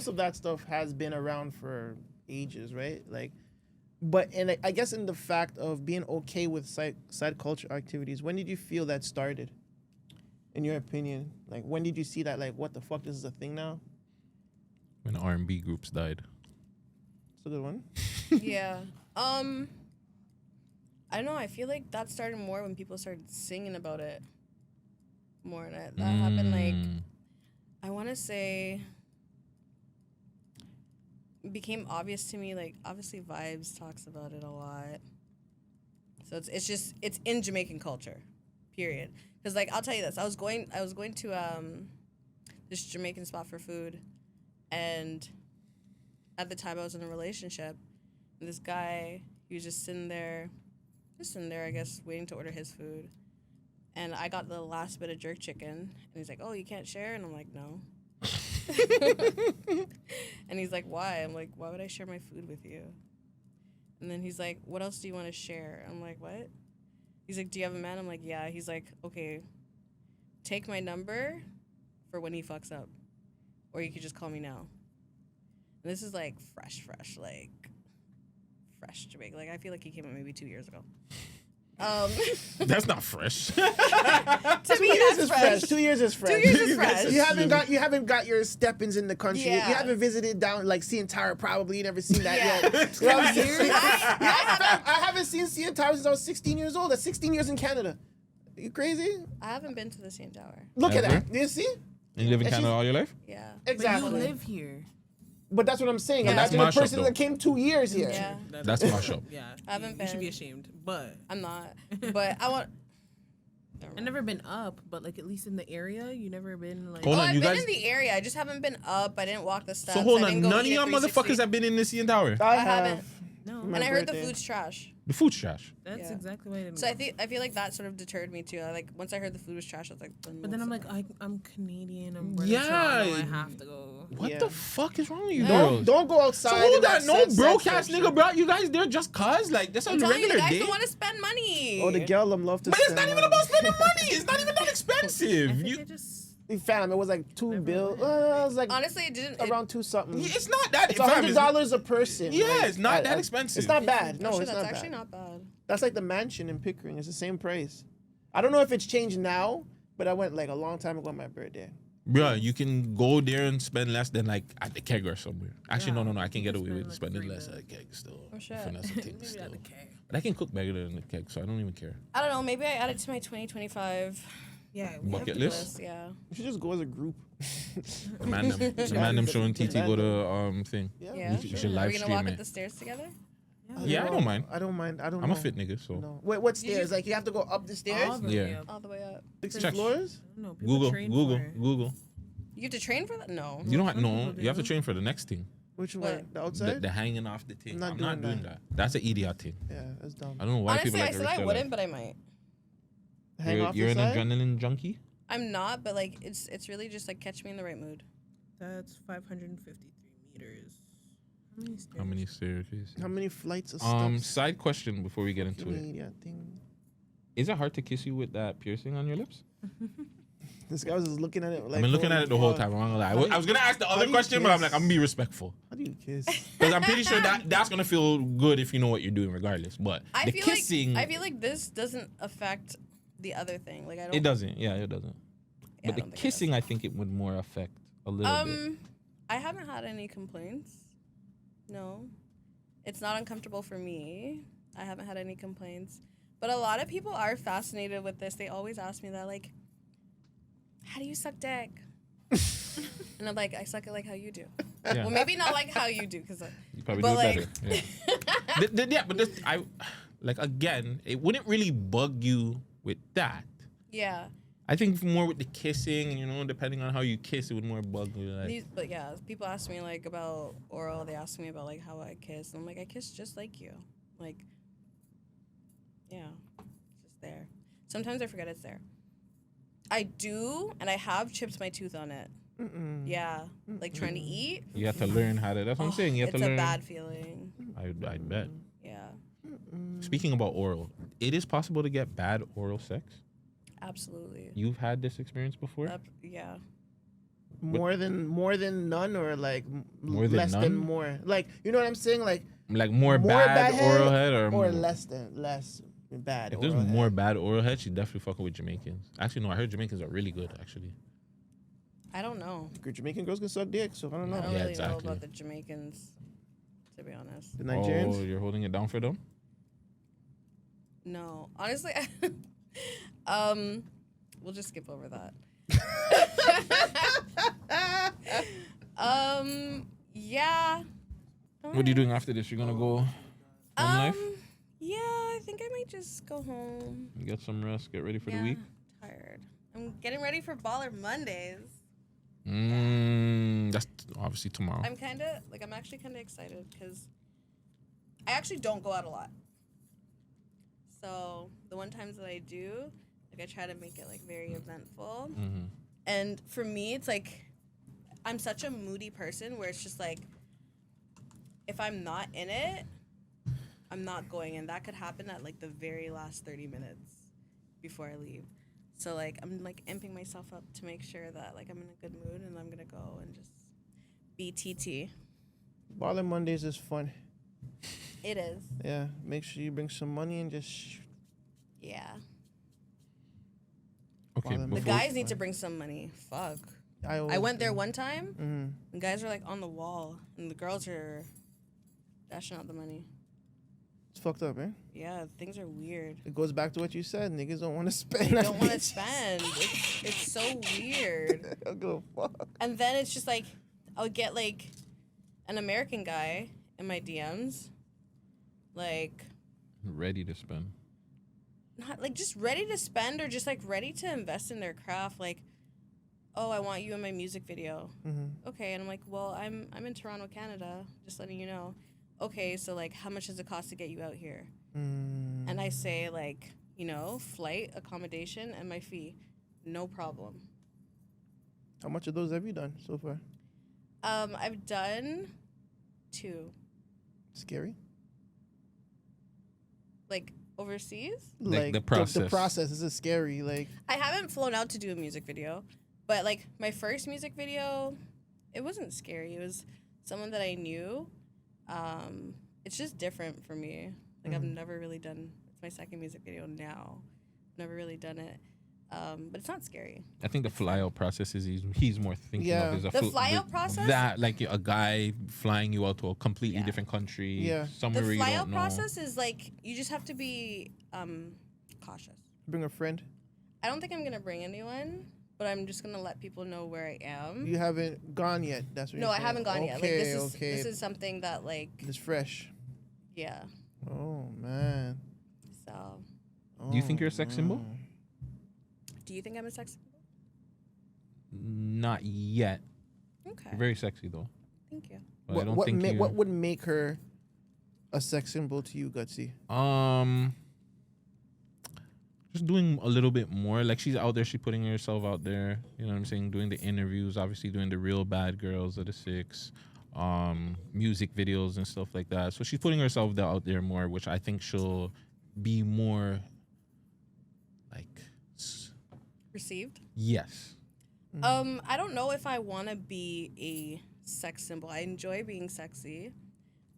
of that stuff has been around for ages, right? Like, and I guess in the fact of being okay with side culture activities, when did you feel that started? In your opinion, like when did you see that? Like, what the fuck? This is a thing now. When R&B groups died. It's a good one. Yeah. I don't know. I feel like that started more when people started singing about it more. And that happened like, I want to say, it became obvious to me, like, obviously Vibes talks about it a lot. So it's in Jamaican culture, period. Because, like, I'll tell you this. I was going to this Jamaican spot for food, and at the time I was in a relationship, and this guy, he was just sitting there, I guess, waiting to order his food. And I got the last bit of jerk chicken, and he's like, oh, you can't share? And I'm like, no. And he's like, why? I'm like, why would I share my food with you? And then he's like, what else do you want to share? I'm like, what? He's like, do you have a man? I'm like, yeah. He's like, okay, take my number for when he fucks up, or you could just call me now. And this is like fresh Jamaica. Like, I feel like he came out maybe 2 years ago. That's not fresh. To me, that's fresh. 2 years is fresh. 2 years is fresh. You haven't got your steppings in the country. Yeah. You haven't visited down like CN Tower. Probably you never seen that Yeah. yet. You know what I'm saying? I I haven't seen CN Tower since I was 16 years old. That's 16 years in Canada. You crazy? haven't been to the CN Tower. Look at Ever? that. Do you see? And you live in And Canada she's- all your life? Yeah. Exactly. But you live here. But that's what I'm saying. Yeah. Imagine That's a mashup, person though. that came 2 years here. Yeah. That's my shop. Yeah. I haven't You should be been. ashamed. But I'm not. But I want. I've never been up, but like at least in the area, you never been like. Hold on, I've you been guys- in the area. I just haven't been up. I didn't walk the steps. So hold I on, didn't go none of eat a y'all 360. motherfuckers have been in the CN Tower. I haven't. have. No. My And I heard the birthday. food's trash. The food's trash. That's Yeah. exactly why I didn't. So go. I feel like that sort of deterred me too. Like once I heard the food was trash, I was like. But then I'm like, I'm Canadian. I'm born in Yeah. Toronto, I have to go. What Yeah. the fuck is wrong with you, Yeah. girls? Don't go outside. So hold in that on, no sex broke section. ass nigga brought you guys there just cause? Like, that's a I'm telling you, the regular guys day. don't want to spend money. Oh, the girl love to. But it's spend not even money. about spending money. It's not even that expensive. I think You, I just. Fam, it was like $2 billion. It was like Honestly, it didn't. around two something. It's not that. It's fam, $100 a person. Yeah, like, it's not that expensive. It's not bad. No, Actually, it's that's not actually bad. not bad. That's like the mansion in Pickering. It's the same price. I don't know if it's changed now, but I went like a long time ago on my birthday. Bro, you can go there and spend less than like at the keg or somewhere. Actually, Yeah, no. I can you get can away with spend, spending like, less $3 at a keg still. Oh, shit. Finesse things Maybe still. not the keg. But I can cook better than the keg, so I don't even care. I don't know. Maybe I add it to my 2025 Yeah. Bucket list? Yeah. You should just go as a group. The man them showing TT go to thing. Yeah. You should Are live we gonna stream walk it. up the stairs together? Yeah, I don't mind. I don't mind. I don't know. I'm a fit nigga, so No. Wait, what stairs? Like you have to go up the stairs? All the Yeah. way up. All the way up. 60 Check. floors? No, people train for it. Google. You have to train for that? No. You don't have Some no. people You have to do. train for the next thing. Which What? one? The outside? The hanging off the thing. I'm I'm not not doing doing that. That's an idiot thing. Yeah, that's dumb. I don't know why Honestly, people like I to said risk I their wouldn't, life. but I might. Hang off You're the an side? adrenaline junkie. I'm not, but like it's really just like catch me in the right mood. That's 553 meters. How many staircases? How many flights of steps? Side question before we get into you it. need, yeah, thing. Is it hard to kiss you with that piercing on your lips? This guy was just looking at it like. I've been looking at it the whole time. I'm not gonna lie. I was gonna ask the other do you question, but I'm kiss? like, I'm gonna be respectful How do you kiss? because I'm pretty sure that's gonna feel good if you know what you're doing, regardless. But I the feel kissing, like I feel like this doesn't affect the other thing. Like I don't. it doesn't. Yeah, it doesn't. Yeah, I But the don't think it kissing, I think it would more affect a little bit. I haven't had any complaints. No, it's not uncomfortable for me. I haven't had any complaints. But a lot of people are fascinated with this. They always ask me that, like, how do you suck dick? And I'm like, I suck it like how you do. Yeah. Well, maybe not like how you do, because You probably but do like- it better. Yeah. Yeah, but this, like again, it wouldn't really bug you with that. yeah. I think more with the kissing, you know, depending on how you kiss, it would more bug you. Like, But yeah, people ask me like about oral. They ask me about like how I kiss. And I'm like, I kiss just like you. Like, yeah, it's just there. Sometimes I forget it's there. I do, and I have chipped my tooth on it. Yeah, like trying to eat. you have to learn how to. That's what I'm saying. You have It's to learn. a bad feeling. I bet. Yeah, Speaking about oral, it is possible to get bad oral sex. absolutely. You've had this experience before? Yeah. More than none, or like More than less than none? more. Like you know what I'm saying? Like Like more bad oral head or less bad. If there's oral more head. bad oral head, she's definitely fucking with Jamaicans. Actually, no, I heard Jamaicans are really good, actually. I don't know. Good Jamaican girls can suck dick, so I don't know. I don't Yeah, really exactly. know about the Jamaicans, to be honest. The Nigerians. Oh, you're holding it down for them? No, honestly, we'll just skip over that. Yeah. What are you doing after this? You're gonna go home life? Yeah, I think I might just go home. Get some rest, get ready for the Yeah, week? tired. I'm getting ready for Baller Mondays. That's obviously tomorrow. I'm actually kind of excited because I actually don't go out a lot. So the one times that I do, like I try to make it like very eventful. Mm-hmm. And for me, it's like I'm such a moody person where it's just like if I'm not in it, I'm not going, and that could happen at like the very last 30 minutes before I leave. So like I'm like amping myself up to make sure that like I'm in a good mood and I'm gonna go and just be TT. Baller Mondays is fun. It is. Yeah, make sure you bring some money and just. Yeah. Okay, The The before, guys need to bring some money. Fuck. I went there one time. Mm-hmm. And guys are like on the wall, and the girls are dashing out the money. It's fucked up, eh? Yeah, things are weird. It goes back to what you said. Niggas don't want to spend. They on don't want to bitches. spend. It's so weird. I don't give a fuck. And then it's just like I'll get like an American guy in my DMs, like ready to spend. not like just ready to spend or just like ready to invest in their craft. Like, oh, I want you in my music video. Mm-hmm. Okay, and I'm like, well, I'm in Toronto, Canada. Just letting you know. Okay, so like, how much does it cost to get you out here? Mm. And I say like, you know, flight, accommodation, and my fee, no problem. How much of those have you done so far? I've done 2. Scary. Like overseas. Like the process. The process is scary. Like I haven't flown out to do a music video, But like my first music video, it wasn't scary. It was someone that I knew. It's just different for me. Like I've never really done. It's my second music video now. I've never really done it. But it's not scary. I think the flyout process is he's more thinking of is the flyout process. That like a guy flying you out to a completely different country. Yeah. Somewhere The where you don't flyout know. process is like you just have to be cautious. Bring a friend. I don't think I'm gonna bring anyone, but I'm just gonna let people know where I am. You haven't gone yet. That's what No, you're I saying. haven't gone yet. Like Okay. this is something that like It's fresh. yeah. Oh man. So Do you think you're a sex symbol? do you think I'm a sex symbol? Not yet. Okay. You're very sexy though. Thank you. But I don't think what would make her a sex symbol to you, Gutsy? Just doing a little bit more. Like she's out there, she's putting herself out there. You know what I'm saying? Doing the interviews, obviously doing the real bad girls of the 6, music videos and stuff like that. So she's putting herself out there more, which I think she'll be more like Received? yes. I don't know if I want to be a sex symbol. I enjoy being sexy.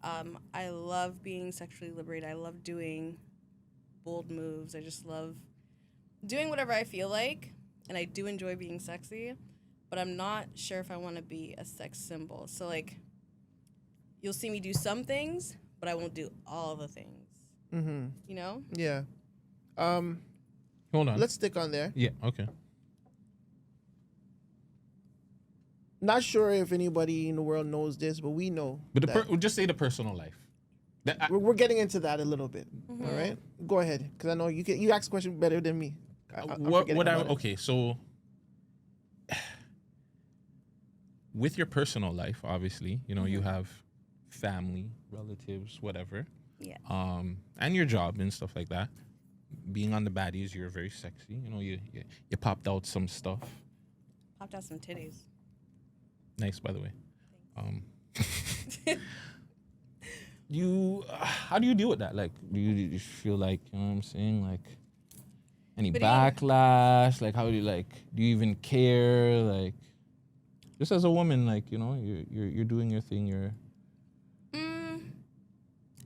I love being sexually liberated. I love doing bold moves. I just love doing whatever I feel like, and I do enjoy being sexy, but I'm not sure if I want to be a sex symbol. So like you'll see me do some things, but I won't do all the things. Mm-hmm. You know? Yeah. Hold on. Let's stick on there. Yeah, okay. Not sure if anybody in the world knows this, but we know. But that. we'll just say the personal life. We're getting into that a little bit. All right, go ahead, because I know you ask questions better than me. Okay, so with your personal life, obviously, you know, you have family, relatives, whatever. Yeah. And your job and stuff like that. Being on the baddies, you're very sexy. You know, you popped out some stuff. Popped out some titties. Nice, by the way. How do you deal with that? Like, do you feel like, you know what I'm saying? Like, any backlash? Like, how do you even care? Like, just as a woman, like, you know, you're doing your thing.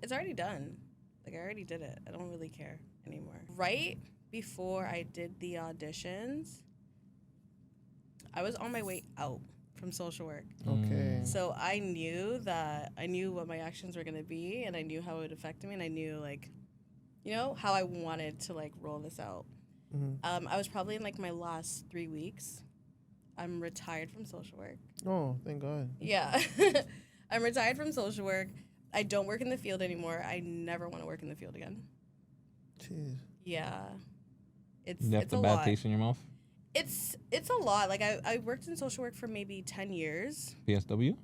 It's already done. Like, I already did it. I don't really care anymore. Right before I did the auditions, I was on my way out from social work. Okay. So I knew what my actions were going to be, and I knew how it would affect me, and I knew, like, you know, how I wanted to, like, roll this out. Mm-hmm. I was probably in, like, my last 3 weeks. I'm retired from social work. Oh, thank God. Yeah. I'm retired from social work. I don't work in the field anymore. I never want to work in the field again. Jeez. Yeah. It's You have it's the a bad lot. taste in your mouth? It's a lot. Like I worked in social work for maybe 10 years. PSW?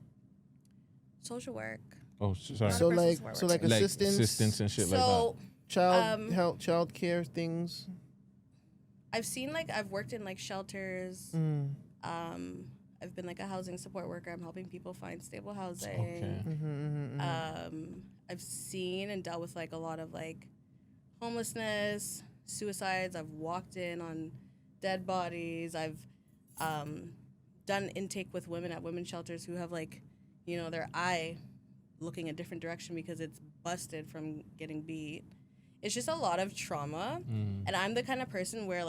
Social work. Oh, sorry. So person's like, smart so work. like Like assistance, assistants and shit So child care things. I've seen I've worked in shelters. I've been a housing support worker. I'm helping people find stable housing. Okay. I've seen and dealt with a lot of homelessness, suicides. I've walked in on dead bodies. I've done intake with women at women's shelters who have their eye looking a different direction because it's busted from getting beat. It's just a lot of trauma. And I'm the kind of person where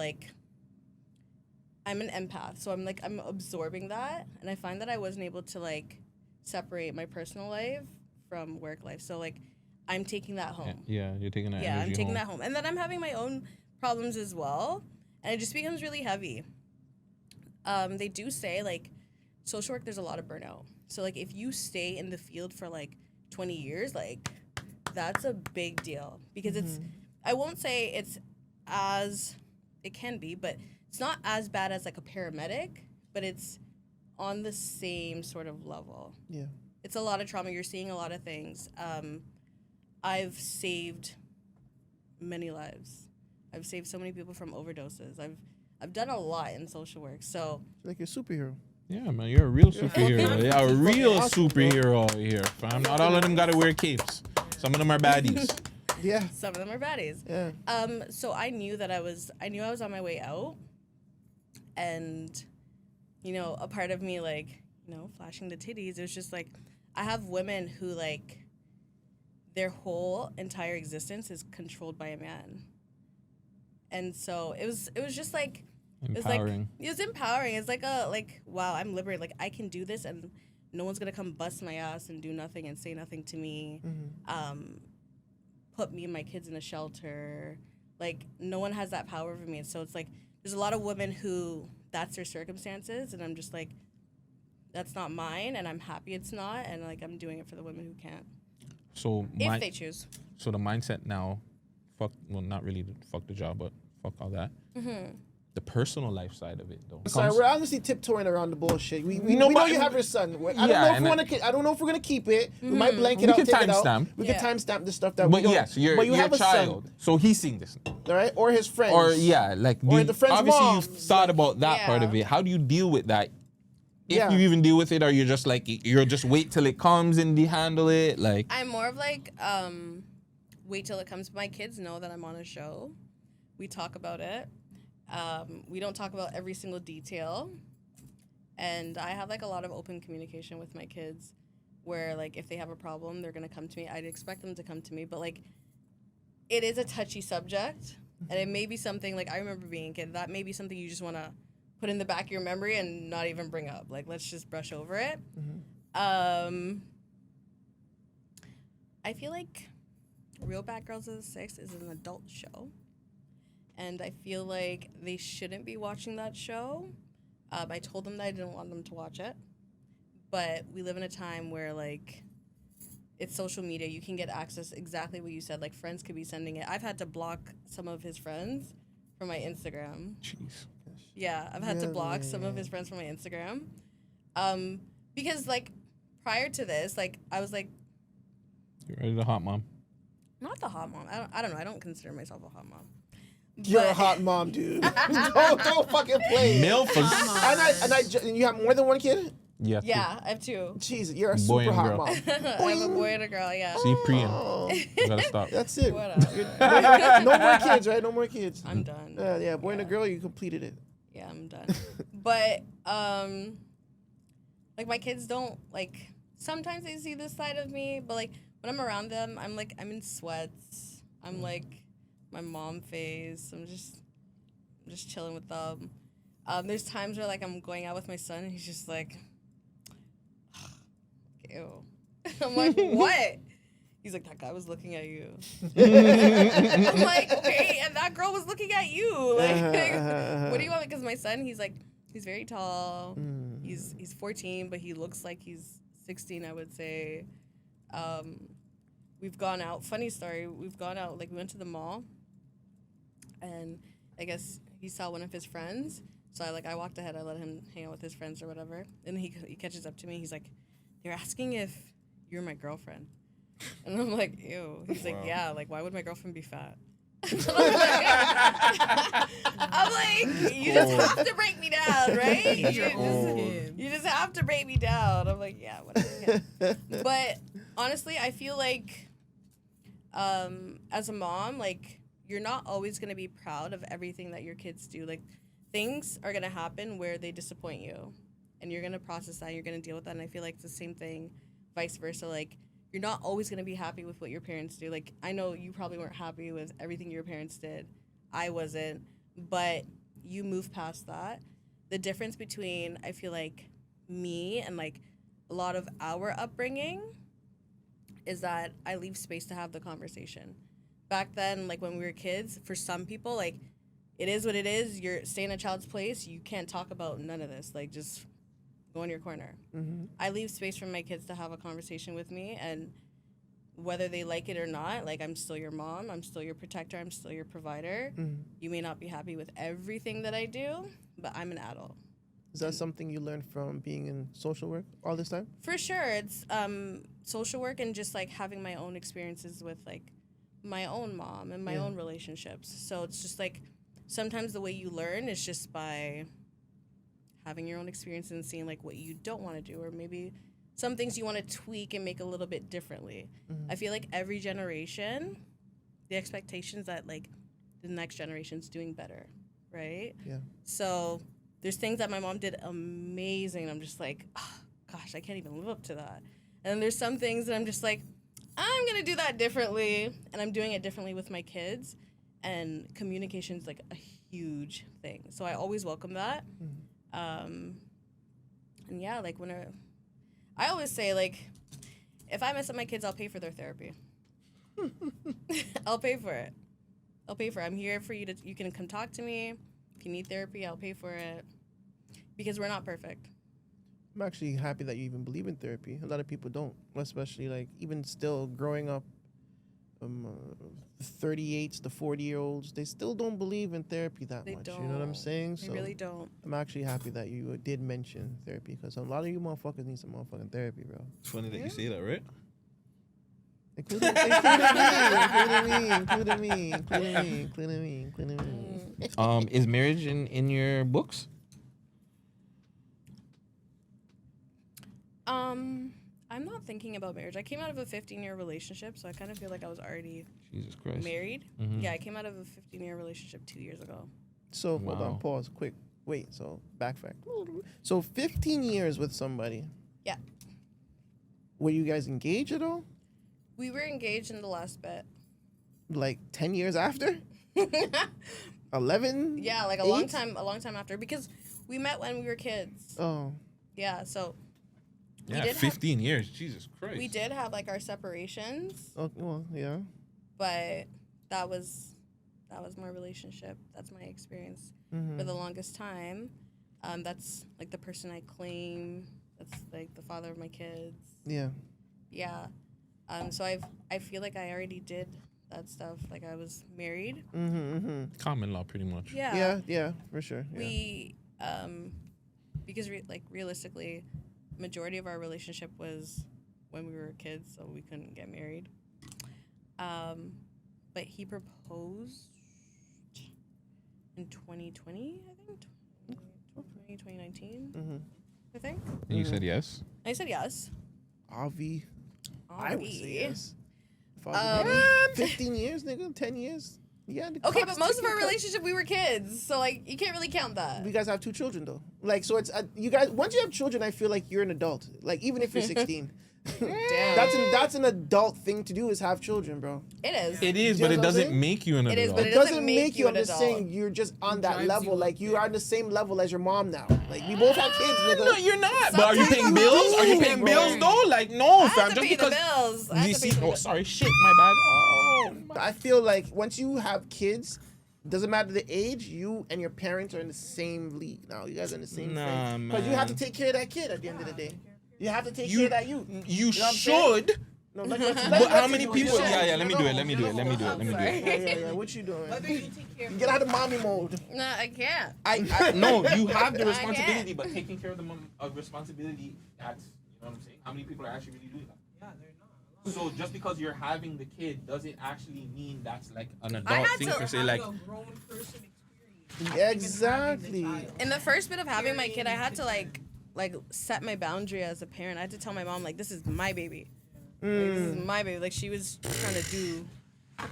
I'm an empath, so I'm absorbing that, and I find that I wasn't able to separate my personal life from work life. So I'm taking that home. Yeah, you're taking that. Yeah, energy I'm taking home. that home, and then I'm having my own problems as well, and it just becomes really heavy. They do say social work, there's a lot of burnout. So if you stay in the field for 20 years, that's a big deal because I won't say it's as it can be, but it's not as bad as a paramedic, but it's on the same sort of level. Yeah. It's a lot of trauma. You're seeing a lot of things. I've saved many lives. I've saved so many people from overdoses. I've done a lot in social work. So Like you're a superhero. Yeah, man, you're a real superhero. thank Yeah, a you. real Awesome, bro. superhero out here, fam. Not all of them gotta wear capes. Some of them are baddies. Yeah. some of them are baddies. Yeah. So I knew that I was on my way out, and a part of me, like, flashing the titties. It was just like, I have women who, like, their whole entire existence is controlled by a man. And so it was just like, Empowering. It was empowering. It's like wow, I'm liberated. Like, I can do this and no one's going to come bust my ass and do nothing and say nothing to me. Put me and my kids in a shelter. Like, no one has that power over me. And so it's like, there's a lot of women who that's their circumstances. And I'm just like, that's not mine. And I'm happy it's not. And, like, I'm doing it for the women who can't. So if they choose. So the mindset now, not really fuck the job, but fuck all that. The personal life side of it, though. Sorry, we're honestly tiptoeing around the bullshit. We know you have your son. I don't know if we're gonna keep it. We might blank it out, take it out. We can timestamp the stuff that we don't. Yes, but you have a child, so he's seeing this, all right? Or his friends. Or the friends' obviously moms. you've thought about that part of it. How do you deal with that? If you even deal with it, or you're just like you'll just wait till it comes and handle it, like. I'm more of like wait till it comes. My kids know that I'm on a show. We talk about it. We don't talk about every single detail. And I have, like, a lot of open communication with my kids where, like, if they have a problem, they're going to come to me. I'd expect them to come to me. But, like, it is a touchy subject. And it may be something, like, I remember being a kid. That may be something you just want to put in the back of your memory and not even bring up. Like, let's just brush over it. I feel like Real Bad Girls of the Six is an adult show. And I feel like they shouldn't be watching that show. I told them that I didn't want them to watch it. But we live in a time where, like, it's social media. You can get access, exactly what you said. Like, friends could be sending it. I've had to block some of his friends from my Instagram. Jeez. Yeah, I've had to block some of his friends from my Instagram. Because, like, prior to this, like, I was like... You're already the hot mom. Not the hot mom. I don't know. I don't consider myself a hot mom. You're a hot mom, dude. don't fucking play. Milf. And you have more than one kid? Yeah. Yeah, I have two. Jesus, you're a Boy super and hot girl. mom. I have a boy and a girl, yeah. See, Priyan. You gotta stop. That's it. Whatever. No more kids, right? No more kids. I'm done. Yeah, boy and a girl, you completed it. Yeah, I'm done. But, like, my kids don't, like, sometimes they see this side of me, but, like, when I'm around them, I'm in sweats. I'm, like, my mom face. I'm just chilling with them. There's times where, like, I'm going out with my son, and he's just like, ew. I'm like, what? He's like, that guy was looking at you. I'm like, okay, and that girl was looking at you. Like, what do you want? Because my son, he's very tall. He's 14, but he looks like he's 16, I would say. We've gone out. Funny story. We've gone out. Like, we went to the mall, and I guess he saw one of his friends. So I walked ahead. I let him hang out with his friends or whatever. And he catches up to me. He's like, they're asking if you're my girlfriend. And I'm like, ew. He's like, yeah. Like, why would my girlfriend be fat? I'm like, you just have to break me down, right? You just have to break me down. I'm like, yeah, whatever. But honestly, I feel like as a mom, like, you're not always going to be proud of everything that your kids do. Like, things are going to happen where they disappoint you, and you're going to process that, and you're going to deal with that. And I feel like it's the same thing, vice versa. Like, you're not always going to be happy with what your parents do. Like, I know you probably weren't happy with everything your parents did. I wasn't. But you move past that. The difference between, I feel like, me and, like, a lot of our upbringing is that I leave space to have the conversation. Back then, like, when we were kids, for some people, like, it is what it is. You're staying in a child's place. You can't talk about none of this. Like, just go in your corner. Mm-hmm. I leave space for my kids to have a conversation with me, and whether they like it or not, like, I'm still your mom. I'm still your protector. I'm still your provider. Mm-hmm. You may not be happy with everything that I do, but I'm an adult. Is that something you learned from being in social work all this time? For sure. It's social work and just, like, having my own experiences with, like, my own mom and my own relationships. So it's just, like, sometimes the way you learn is just by having your own experience and seeing, like, what you don't want to do, or maybe some things you want to tweak and make a little bit differently. Mm-hmm. I feel like every generation, the expectations that, like, the next generation's doing better, right? Yeah. So there's things that my mom did amazing. I'm just like, oh, gosh, I can't even live up to that. And then there's some things that I'm just like, I'm going to do that differently. And I'm doing it differently with my kids. And communication is like a huge thing. So I always welcome that. And yeah, like I always say, like, if I mess up my kids, I'll pay for their therapy. I'll pay for it. I'm here for you you can come talk to me. If you need therapy, I'll pay for it. Because we're not perfect. I'm actually happy that you even believe in therapy. A lot of people don't, especially like even still growing up, 38s to 40-year-olds, they still don't believe in therapy that much. Don't. You know what I'm saying? They really don't. I'm actually happy that you did mention therapy because a lot of you motherfuckers need some motherfucking therapy, bro. It's funny that you say that, right? Including me. Is marriage in your books? I'm not thinking about marriage. I came out of a 15-year relationship, so I kind of feel like I was already Jesus Christ. married. Mhm. Yeah, I came out of a 15-year relationship 2 years ago. So hold on, pause, quick. Wait, so backtrack. So 15 years with somebody. Yeah. Were you guys engaged at all? We were engaged in the last bit. Like 10 years after? 11? Yeah, like a 8? long time after, because we met when we were kids. Oh. Yeah, so Yeah, 15 years. Jesus Christ. we did have like our separations, Oh, well, yeah. but that was my relationship. That's my experience for the longest time. That's like the person I claim. That's like the father of my kids. Yeah. Yeah. So I feel like I already did that stuff. Like I was married. Common law, pretty much. Yeah. Yeah, for sure. Yeah. We because realistically, majority of our relationship was when we were kids, so we couldn't get married. But he proposed in 2020, I think. 2019, I think. And you said yes? I said yes. Avi. I would say yes. 15 years, nigga, 10 years. Yeah. Okay, but most of our relationship, we were kids, so like you can't really count that. You guys have 2 children though. Like, so it's you guys. Once you have children, I feel like you're an adult. Like, even if you're 16. Damn. That's an adult thing to do is have children, bro. It is. It is, You know but it what I'm doesn't saying? make you an adult. It is, but It doesn't make you. I'm just saying you're just on that drives level. you Like up you there. are on the same level as your mom now. Like we both have kids, nigga. No, you're not. But are you Sometimes paying you bills? do, Are you paying bro. bills though? Like, no, I fam. have to Just pay the because bills. I have you to pay see, the oh, bills. sorry, shit, my bad. Oh, I feel like once you have kids, doesn't matter the age, you and your parents are in the same league now. You guys are in the same Nah, thing. Because you have to man. take care of that kid at the end of the day. You have to take care You of that youth. you know what I'm saying? should. No, But how many people? Yeah, let me do it. Let me do it. Yeah. What you doing? Get out of mommy mode. No, I can't. I no, you have the I responsibility, can't. but taking care of the responsibility, that's, you know what I'm saying? How many people are actually really doing that? Yeah, they're not. So just because you're having the kid doesn't actually mean that's like an I adult had thing to per se. Having Like, a grown person experience. Yeah, exactly. In the first bit of having my kid, I had to like set my boundary as a parent. I had to tell my mom like, this is my baby. Like, this is my baby. Like she was trying to do.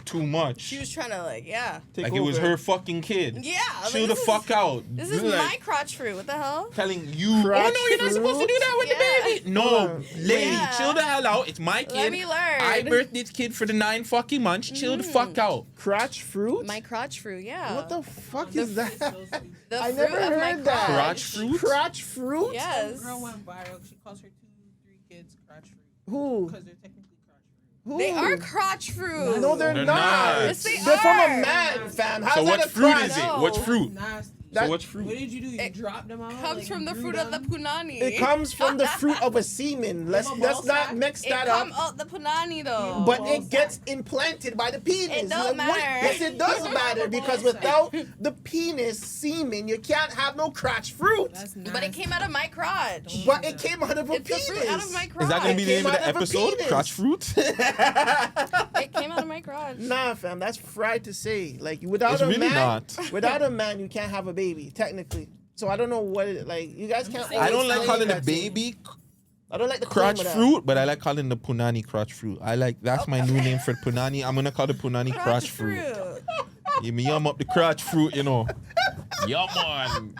too much. She was trying to like, yeah. Take Like it was over. her fucking kid. Yeah. like, Chill the this is- fuck out. This is Like, my crotch fruit. What the hell? telling you, Crotch oh no, you're not supposed to do that with Yeah. the baby. No, lady, Yeah. chill the hell out. It's my kid. Let me learn. I birthed this kid for the 9 fucking months. Chill the fuck out. Crotch fruit? My crotch fruit. Yeah. What the fuck is that? The I fruit never of my heard that. Crotch fruit? Crotch fruit? Yes. Some girl went viral. She calls her 2-3 kids crotch fruit Who? because they're technically crotch fruit. Who? They are crotch fruit. No, they're They're not. not. Yes, they They're from a are. man, fam. How's So that what a fruit crotch? is it? No. What's fruit? Nasty. That- So what's What fruit? did you do? You It dropped them out? Comes like, from the grew fruit of the them? punani. It comes from the fruit of a semen. Let's From a ball not sack? mix It that come up. out the punani though. But Ball it gets sack. implanted by the penis. It don't Like, what- matter. Yes, it does matter because Ball sack. without the penis semen, you can't have no crotch fruit. That's But it came out of my crotch. But it came out of a It's the penis. fruit out of my crotch. Is that gonna be the Came name of out the of a episode? penis. Crotch fruit? It came out of my crotch. Nah, fam, that's fried to say. Like without It's a really man, not. without a man, you can't have a baby technically. So I don't know what it like. You guys can't. I don't like always calling claim the that to me. baby I don't like the claim crotch of that. fruit, but I like calling the punani crotch fruit. I like that's my new name for punani. I'm gonna call the punani crotch fruit. You me yum up the crotch fruit, you know. Yum on.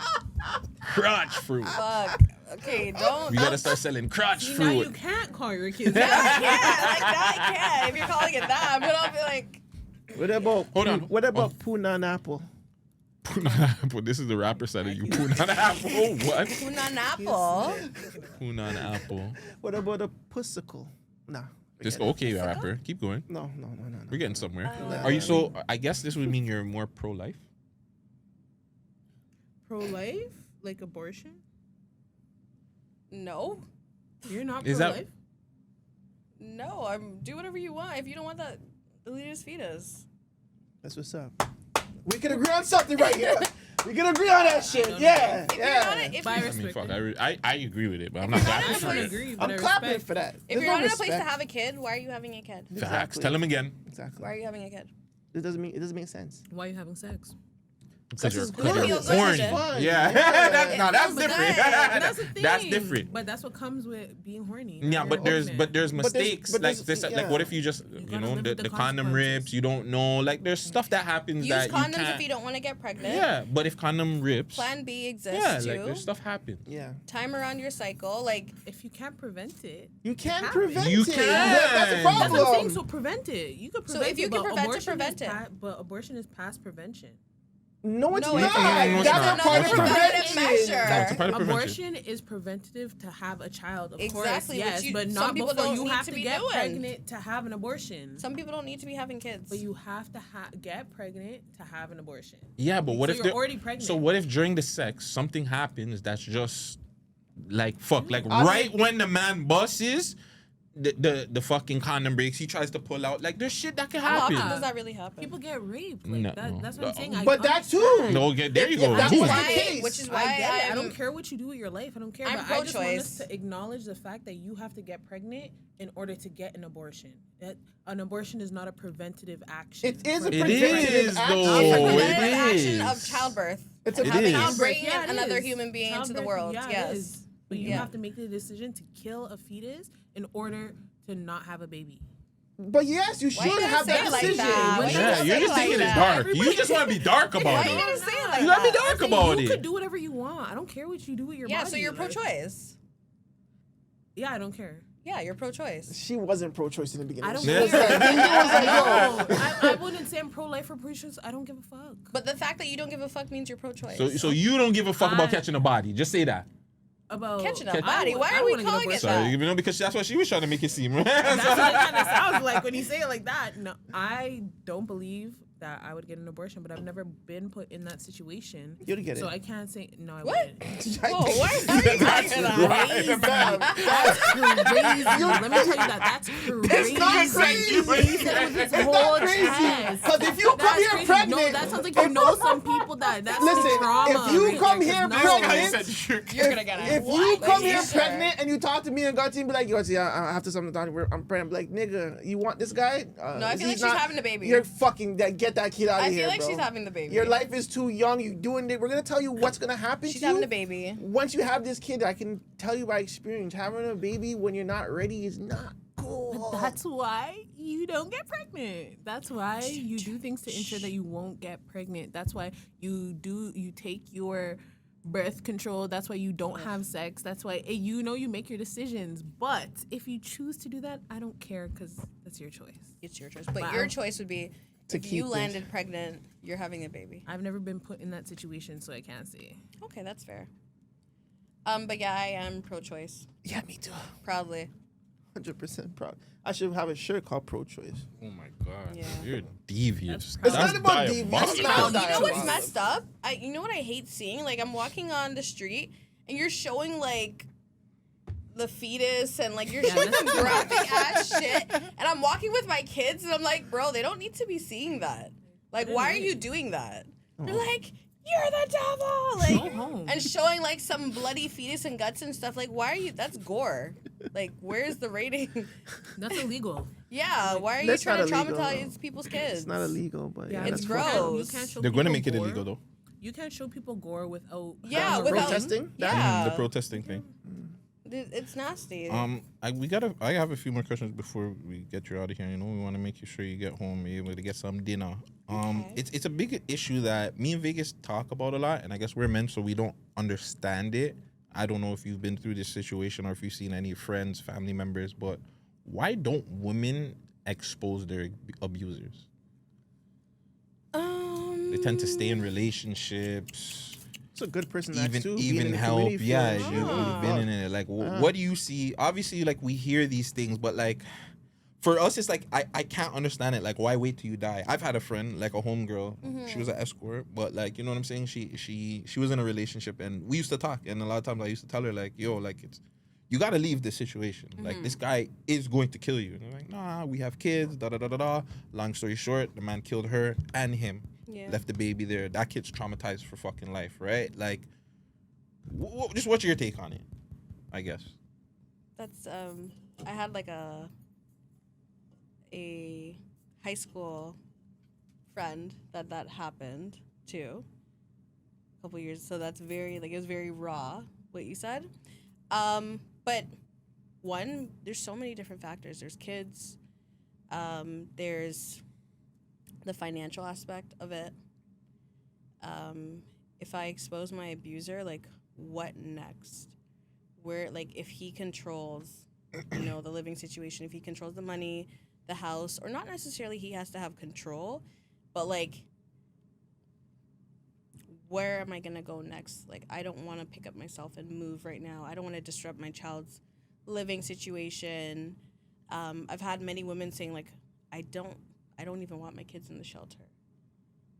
crotch fruit. Fuck. Okay, don't. We gotta start selling crotch See, now you fruit. can't call your kids Now I that. can't. Like, now I can't. If you're calling it that, but I'll be like, What about Hold on. What about Punan apple? Punan. This is the rapper side of you. Punan apple. What? Punan apple. Punan apple. What about a pussicle? Nah. Just forget okay, rapper. Keep going. it. No. We're getting somewhere. No. Are you so? I guess this would mean you're more pro-life. Pro-life? Like abortion? No. You're not Is that- pro-life? No, I'm do whatever you want. If you don't want that, delete his fetus. That's what's up. We can agree on something right here. We can agree on that shit. Yeah. If you're not, Yeah. if But I I mean, respect fuck. it. I agree with it, but I'm not clapping I for don't it. agree, but I'm I clapping respect. for that. if There's you're no not in a place to respect. have a kid, why are you having a kid? Facts. Exactly. Tell him again. Exactly. Why are you having a kid? It doesn't make sense. Why are you having sex? Because This is you're good. You'll feel horny. good. Fun. Yeah. Yeah. No, that's feels different. good. But that's the thing. That's different. But that's what comes with being horny. Yeah, You're but there's open. mistakes but like there's- this. yeah. Like, what if you just you gotta know live with the the condom consequences. rips? You don't know. Like, there's stuff that happens Use that you condoms can't. if you don't want to get pregnant. Yeah, but if condom rips, Plan B exists yeah, too. like there's stuff happens. Yeah. Time around your cycle. Like, If you can't prevent it, You can't happens. prevent You it. can. That's the That's problem. that's what I'm saying. So prevent it. You could So prevent if you it, can but prevent it, abortion prevent is it. but abortion is past prevention. No, it's No, not. it's not. No, it's That's not. a part of It's not. prevention. Measure. That's a part of prevention. Abortion is preventative to have a child, of Exactly, course, which yes, you- but some not people before don't you need have to to be get doing. pregnant to have an abortion. some people don't need to be having kids. But you have to get pregnant to have an abortion. Yeah, but what So if you're they're already pregnant? So what if during the sex something happens that's just like fuck? Like I right mean- when the man busts, the fucking condom breaks. He tries to pull out. Like, there's shit that can How often happen. does that really happen? People get raped. Like No. that's what I'm saying. I But that too. understand. No, okay, there you go. That which is was Boom. the why, case. which is I why get it. I I'm- don't care what you do with your life. I don't care. I'm But I just want us pro-choice. to acknowledge the fact that you have to get pregnant in order to get an abortion. An abortion is not a preventative action. It is a For- It preventative is, action. though. It's a Oh, preventative it action is. of childbirth. It's And a It having is. bringing Yeah, it another is. human being into the Childbirth, world. yeah, it Yes. is. But you Yeah. have to make the decision to kill a fetus in order to not have a baby. But yes, you Why you should gotta have say that it like decision. that? Why you Yeah, gotta you're say just it thinking like it's that? dark. You just want to be dark about Why you it. gotta say it like You gotta be that? dark See, about you it. could do whatever you want. I don't care what you do with your Yeah, body. so you're Like, pro-choice. Yeah, I don't care. Yeah, you're pro-choice. She wasn't pro-choice in the beginning. I don't She care. was like, No, I wouldn't say I'm pro-life or pro-choice. I don't give a fuck. But the fact that you don't give a fuck means you're pro-choice. So you don't give a fuck about I- catching a body. Just say that. About Catching a I body. would- Why I are we wouldn't get calling it abortion. that? So, you know, because that's what she was trying to make it seem. Right? That's what it kind of sounds like when you say it like that. No, I don't believe that I would get an abortion, but I've never been put in that situation. You'd get So it. I can't say no. I What? wouldn't. Whoa, why are you talking about? Crazy. That's crazy. Let me tell you that's crazy. It's not crazy. He said it with his It's whole not crazy. chest. Because if you come That's here crazy. pregnant, No, that sounds like you know some people that's Listen, trauma. if you right come there, here 'cause no. pregnant, You're gonna get it. if you What? come Like, here sure. pregnant and you talk to me and Guttzy and be like, Guttzy, I have to something done. I'm pregnant. I'm like, nigga, you want this guy? No, I feel like she's having the baby. You're fucking get that kid out of I here, feel like bro. she's having the baby. Your life is too young. You doing it. We're gonna tell you what's gonna happen She's to having you. a baby. Once you have this kid, I can tell you by experience, having a baby when you're not ready is not cool. That's why you don't get pregnant. That's why you do things to ensure that you won't get pregnant. That's why you take your birth control. That's why you don't have sex. That's why you make your decisions. But if you choose to do that, I don't care because that's your choice. It's your choice. But Wow. your choice would be To if keep you this. landed pregnant, you're having a baby. I've never been put in that situation, so I can't say. Okay, that's fair. But yeah, I am pro-choice. Yeah, me too. Proudly. 100% proud. I should have a shirt called Pro-Choice. Oh my god, Yeah. you're devious. It's not about devious. diabolical. It's You not know, about you know what's diabolical. messed up? You know what I hate seeing? Like, I'm walking on the street and you're showing like the fetus and like you're showing some graphic ass shit. And I'm walking with my kids and I'm like, bro, they don't need to be seeing that. Like, why are you doing that? They're like, you're the devil. Like, Go home. and showing like some bloody fetus and guts and stuff. Like, why are you? That's gore. Like, where's the rating? That's illegal. Yeah, why are you That's trying to not illegal. traumatize people's kids? It's not illegal, but yeah, It's that's gross. You can't show They're going to make people it gore. illegal though. You can't show people gore without Yeah, having a without- reason. protesting. Yeah, The protesting thing. It's nasty. I have a few more questions before we get you out of here. You know, we want to make you sure you get home, you're able to get some dinner. Okay. It's a big issue that me and Vegas talk about a lot, and I guess we're men, so we don't understand it. I don't know if you've been through this situation or if you've seen any friends, family members, but why don't women expose their abusers? They tend to stay in relationships, It's a good person to ask too. Being in even the help. community Yeah, field, you've shit. been in it. Like, what do you see? Obviously, like we hear these things, but like for us, it's like I can't understand it. Like, why wait till you die? I've had a friend, like a homegirl. She was an escort, but like you know what I'm saying. She was in a relationship, and we used to talk. And a lot of times, I used to tell her like, "Yo, like it's you got to leave this situation. Like this guy is going to kill you." And I'm like, "Nah, we have kids." Da da da da da. Long story short, the man killed her and him. Yeah. Left the baby there. That kid's traumatized for fucking life, right? Like, just what's your take on it? I guess. That's I had like a high school friend that happened to a couple years. So that's very like it was very raw what you said. But one, there's so many different factors. There's kids. There's the financial aspect of it. If I expose my abuser, like what next? Where like if he controls, the living situation, if he controls the money, the house, or not necessarily he has to have control, but like where am I gonna go next? Like I don't want to pick up myself and move right now. I don't want to disrupt my child's living situation. I've had many women saying like I don't even want my kids in the shelter.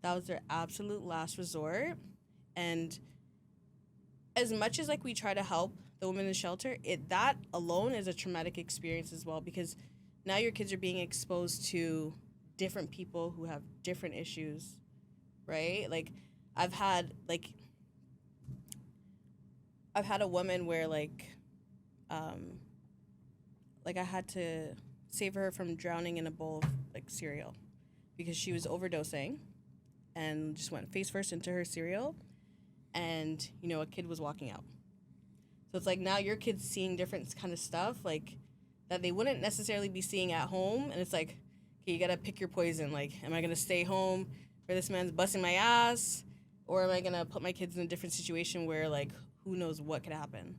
That was their absolute last resort. And as much as like we try to help the women in the shelter, that alone is a traumatic experience as well, because now your kids are being exposed to different people who have different issues, right? Like I've had a woman where like I had to save her from drowning in a bowl of like cereal because she was overdosing and just went face first into her cereal, and a kid was walking out. So it's like now your kid's seeing different kind of stuff like that they wouldn't necessarily be seeing at home, and it's like, okay, you gotta pick your poison. Like, am I gonna stay home where this man's busting my ass, or am I gonna put my kids in a different situation where like who knows what could happen?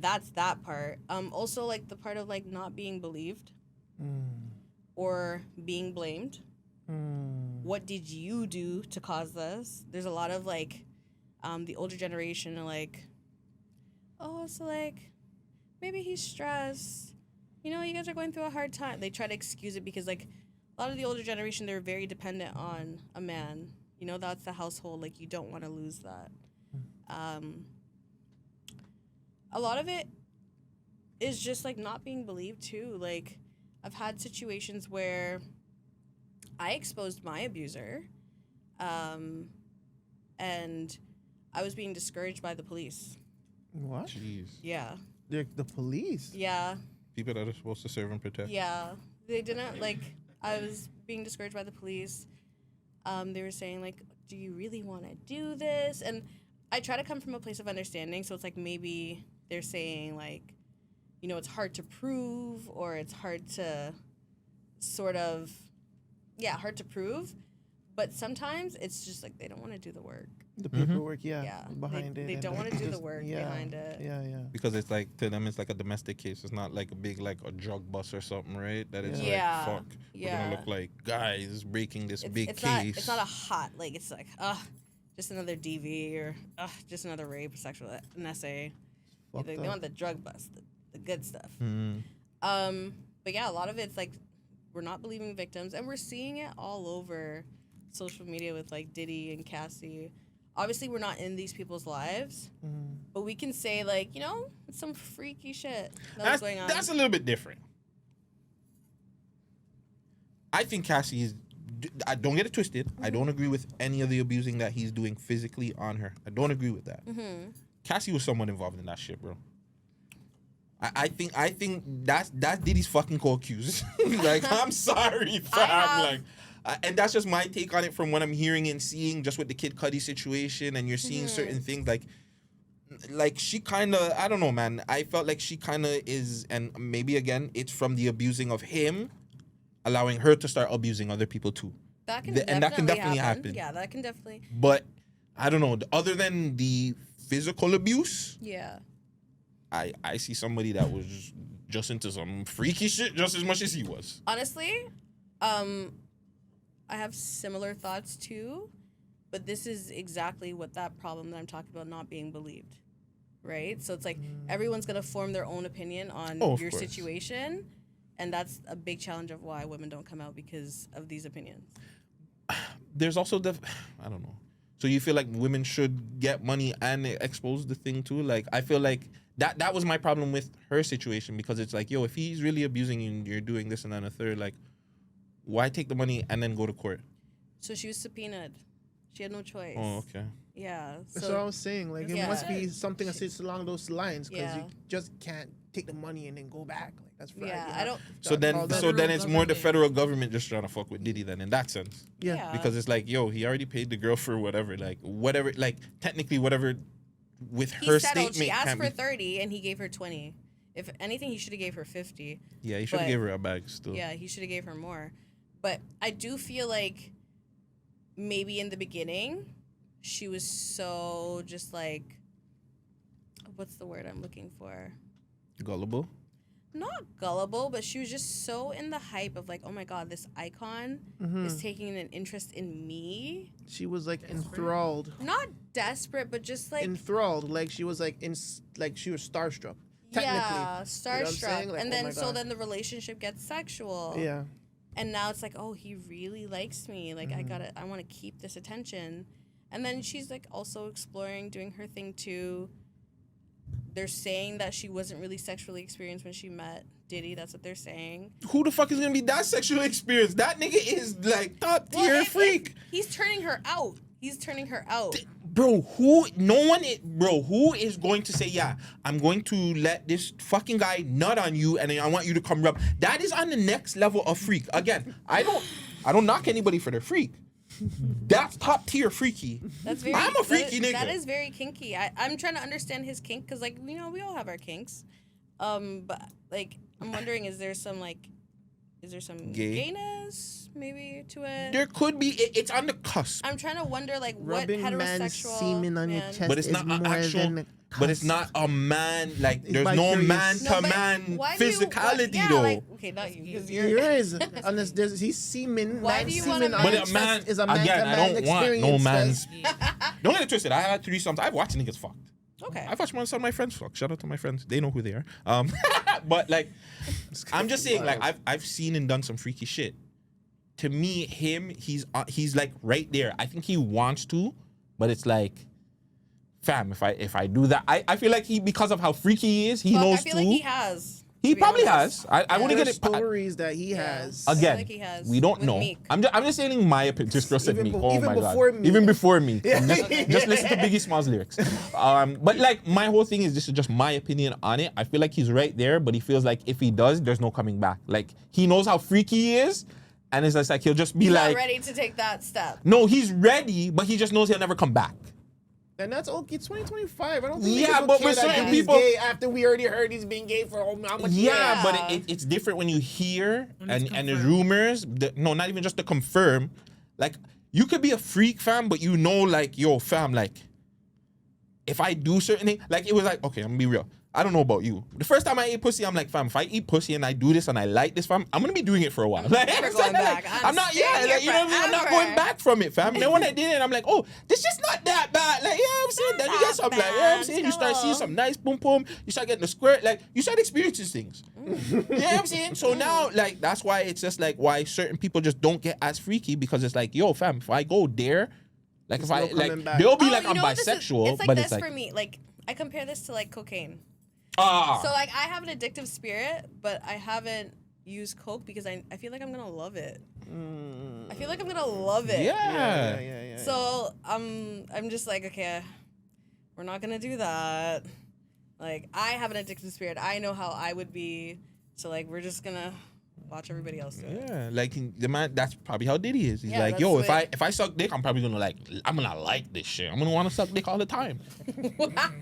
That's that part. Also like the part of like not being believed or being blamed. What did you do to cause this? There's a lot of like the older generation are like, oh, so like maybe he's stressed. You guys are going through a hard time. They try to excuse it because like a lot of the older generation, they're very dependent on a man. That's the household. Like you don't want to lose that. A lot of it is just like not being believed too. Like I've had situations where I exposed my abuser, and I was being discouraged by the police. What? Jeez. Yeah. The police? Yeah. People that are supposed to serve and protect. Yeah. They didn't like. I was being discouraged by the police. They were saying like, "Do you really want to do this?" And I try to come from a place of understanding. So it's like maybe they're saying like, it's hard to prove, or it's hard to sort of, hard to prove. But sometimes it's just like they don't want to do the work. The paperwork, Yeah. behind it. They and don't want to do the just- work yeah, behind it. Yeah, yeah. Because it's like to them, it's like a domestic case. It's not like a big like a drug bust or something, right? That it's Yeah. like fuck. We're Yeah. gonna look like guys breaking this big It's case. It's not a hot, like, it's like, just another DV or, just another rape, sexual, an essay. Fucked They up. want the drug bust, the good stuff. Mhm. But yeah, a lot of it's like we're not believing victims, and we're seeing it all over social media with like Diddy and Cassie. Obviously, we're not in these people's lives, but we can say like, it's some freaky shit that was going on. That's a little bit different. I think Cassie is. I don't get it twisted. I don't agree with any of the abusing that he's doing physically on her. I don't agree with that. Cassie was someone involved in that shit, bro. I think that's Diddy's fucking co-accused. Like, I'm sorry, fam. And that's just my take on it from what I'm hearing and seeing, just with the Kid Cudi situation, and you're seeing certain things like she kind of, I don't know, man. I felt like she kind of is, and maybe again, it's from the abusing of him, allowing her to start abusing other people too. That can and that can definitely happen. happen. Yeah, that can definitely. But I don't know. Other than the physical abuse, Yeah. I see somebody that was just into some freaky shit just as much as he was. Honestly, I have similar thoughts too, but this is exactly what that problem that I'm talking about, not being believed, right? So it's like everyone's gonna form their own opinion on Of your course. situation, and that's a big challenge of why women don't come out because of these opinions. There's also I don't know. So you feel like women should get money and expose the thing too? Like I feel like that was my problem with her situation, because it's like, yo, if he's really abusing you and you're doing this and then a third, like, why take the money and then go to court? So she was subpoenaed. She had no choice. Oh, okay. Yeah. That's what I So was saying. Like, it Yeah. must be something that sits along those lines, because Yeah. you just can't take the money and then go back. Like, that's right. yeah, you I have don't. to So follow then that. it's more the federal government just trying to fuck with Diddy then in that sense. Yeah. Because it's like, yo, he already paid the girl for whatever, like technically whatever with He her settled. statement She asked can't for be. 30, and he gave her 20. If anything, he should have gave her 50. Yeah, he should have but- gave her a bag still. Yeah, he should have gave her more. But I do feel like maybe in the beginning, she was so just like, what's the word I'm looking for? Gullible. Not gullible, but she was just so in the hype of like, oh my God, this icon is taking an interest in me. She was like enthralled. Not desperate, but just like, Enthralled. Like, she was like like she was starstruck. Technically. yeah, I'm starstruck. saying? Like, and oh then my so God. then the relationship gets sexual. Yeah. And now it's like, oh, he really likes me. Like, I want to keep this attention. And then she's like also exploring, doing her thing too. They're saying that she wasn't really sexually experienced when she met Diddy. That's what they're saying. Who the fuck is gonna be that sexually experienced? That nigga is like top tier freak. He's turning her out. He's turning her out. Bro, who is going to say, yeah, I'm going to let this fucking guy nut on you and then I want you to come rub? That is on the next level of freak. Again, I don't knock anybody for their freak. That's top tier freaky. That's very. I'm a freaky nigga. That is very kinky. I'm trying to understand his kink because, like, we all have our kinks. But like, I'm wondering, is there some Gay? gayness maybe to it? There could be. It's on the cusp. I'm trying to wonder, like, Rubbing what man's heterosexual semen on your man- chest But it's is not an more actual. than a But it's cusp. not a man. Like It's there's no vicarious. man No, to but man why do you- physicality yeah, though. like, okay, not you, because There you're. is. Unless he's semen. Why man do you semen wanna on But your a chest man, is a man again, to I man don't want no experience, man's. guys. Don't get it twisted. I had threesomes. I've watched niggas fucked. Okay. I've watched some of my friends fuck. Shout out to my friends. They know who they are. But like, I'm just saying, like, I've seen and done some freaky shit. To me, he's like right there. I think he wants to, but it's like, fam, if I do that, I feel like because of how freaky he is, he Fuck, knows I feel too. like he has. He to be probably honest. has. I wouldn't get There's it. stories that he Yeah. has. I feel Again, like he has we don't with know. Meek. I'm just saying my opinion. This girl said Even Meek. be- Oh even my god. before Meek. Even before me. Yeah. Just listen to Biggie Smalls lyrics. But like my whole thing is this is just my opinion on it. I feel like he's right there, but he feels like if he does, there's no coming back. Like he knows how freaky he is, and it's just like he'll just be He's like, not ready to take that step. no, he's ready, but he just knows he'll never come back. And that's okay. It's 2025. I don't think Yeah, niggas but will with care that certain he's people- gay after we already heard he's been gay for how much Yeah, Yeah. but it's different when you hear When it's and the confirmed. rumors. No, not even just to confirm. Like you could be a freak fam, but you know, like yo, fam, like if I do certain things, like it was like okay, I'm gonna be real. I don't know about you. The first time I ate pussy, I'm like, fam, if I eat pussy and I do this and I like this, fam, I'm gonna be doing it for a while. Like, never I'm going saying, like, back. I'm not, staying yeah, here like, you know what I mean? I'm not forever. going back from it, fam. Then when I did it, I'm like, oh, this just not that bad. Like, yeah, I'm saying that you get something, like, yeah, I'm saying you start seeing some nice boom boom, you start getting the squirt, like, you start experiencing things. You know what I'm saying? So now, like, that's why it's just like why certain people just don't get as freaky because it's like, yo, fam, if I go there, like, There's if I, no like, coming back. they'll be Oh, like, you I'm know what this is? bisexual, It's like but this it's like, for me. Like I compare this to like cocaine. ah. So like I have an addictive spirit, but I haven't used coke because I feel like I'm gonna love it. I feel like I'm gonna love it. Yeah. So I'm just like, okay, we're not gonna do that. Like I have an addictive spirit. I know how I would be. So like we're just gonna watch everybody else do it. Yeah, like the man. That's probably how Diddy is. He's Yeah, like, that's yo, what- if I suck dick, I'm probably gonna I'm gonna like this shit. I'm gonna want to suck dick all the time.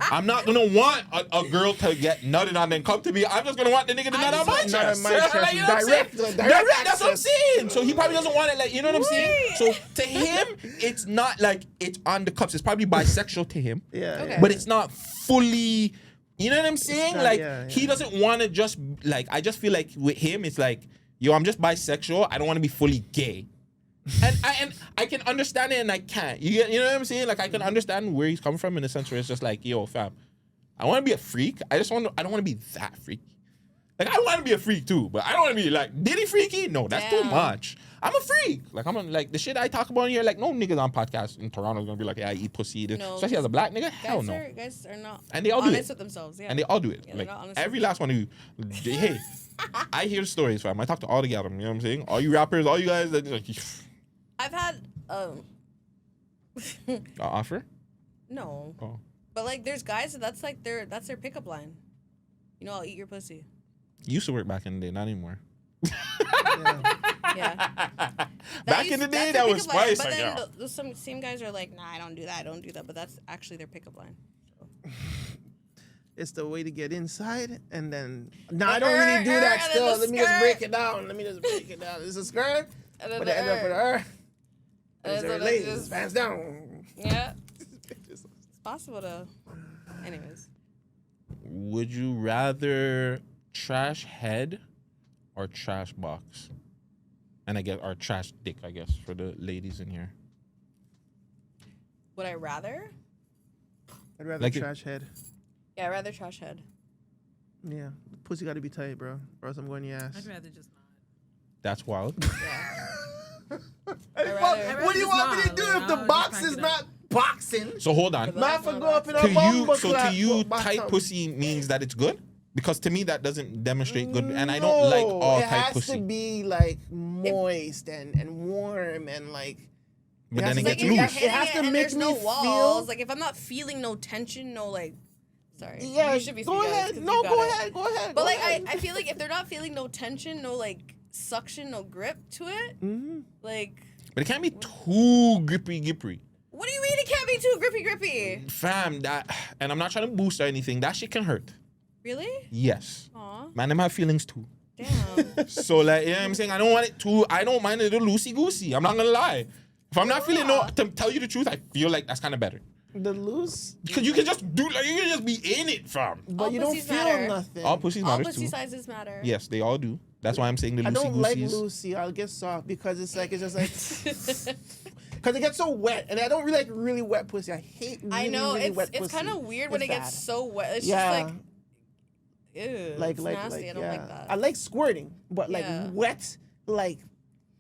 I'm not gonna want a girl to get nutted on and come to me. I'm just gonna want the nigga to nut on my Not chest. on my chest. Like, you know what I'm saying? Direct That's what I'm access. saying. So he probably doesn't want it. Like, you know what I'm saying? So to him, it's not like it's on the cups. It's probably bisexual to him. Yeah. Okay. yeah. But it's not fully, you know what I'm saying? not- Like yeah, he yeah. doesn't want to just like. I just feel like with him, it's like, yo, I'm just bisexual. I don't want to be fully gay, and I can understand it, and I can't. You know what I'm saying? Like I can understand where he's coming from in the sense where it's just like, yo, fam, I want to be a freak. I don't want to be that freaky. Like I want to be a freak too, but I don't want to be like Diddy freaky. No, that's too Damn. much. I'm a freak. Like like the shit I talk about here. Like no niggas on podcasts in Toronto is gonna be like, yeah, I eat pussy. No. Especially as a black nigga. Hell no. Guys are not And they all do honest it. with themselves. Yeah. And they all do it. Yeah, they're like not honest every with last one of you. Hey, I hear stories, fam. I talk to all the them. You know what I'm saying? All you rappers, all you guys that like I've had offer. no, Oh, but like there's guys that's their pickup line. You know, I'll eat your pussy. used to work back in the day, not anymore. Yeah. Back in the day, that's that their was pickup line, spice. But Like, then yeah. those some same guys are like, nah, I don't do that. But that's actually their pickup line. It's the way to get inside, and then I don't really do that and then still. the Let me just skirt. break it down. This is a skirt, And then but the it end up with her. And It's then her it's ladies, just- pants down. Yeah, it's possible to. Anyways, Would you rather trash head or trash box? And I guess or trash dick, I guess, for the ladies in here. would I rather? I'd rather Like it- trash head. Yeah, I'd rather trash head. Yeah, the pussy got to be tight, bro, or else I'm going in your ass. I'd rather just not. That's wild. Yeah. Hey, I'd fuck, rather- what do you just want me to not, do like, if the I'll box just is crank it not boxing? So hold on. Man, for go up in a To you, bumper so clap, to you, put back tight up. pussy means that it's good? Because to me, that doesn't demonstrate good, and I don't like all it tight has pussy. to be like moist and warm and like. But it then has it to gets be- Like if you're loose. hitting It has to and make there's me no feel- walls. Like if I'm not feeling no tension, no like. Sorry. Yeah, you should be go speaking, ahead. 'cause No, you got go it. ahead. Go ahead. But go like ahead. I feel like if they're not feeling no tension, no like suction, no grip to it, Mhm. like But it can't be too grippy. what do you mean it can't be too grippy? Fam, that, and I'm not trying to boost or anything, that shit can hurt. Really? Yes. Aw, Man, them have feelings too. damn. So like, you know what I'm saying? I don't want it too, I don't mind it a loosey-goosey. I'm not gonna lie. If I'm not feeling to tell you the truth, I feel like that's kind of better. The loose, Because you can just do, like, you can just be in it, fam. but All you don't pussies feel matter. nothing. All pussies All matters pussy too. sizes matter. Yes, they all do. That's why I'm saying the I don't like loosey-gooseys. Lucy. I'll get soft because it's just like because it gets so wet, and I don't really like really wet pussy. I hate really, I know really wet it's pussy. kind of weird when It's it gets bad. so wet. It's Yeah. just like, ew, like it's like nasty. like I don't yeah. like that. I like squirting, but like Yeah. wet, like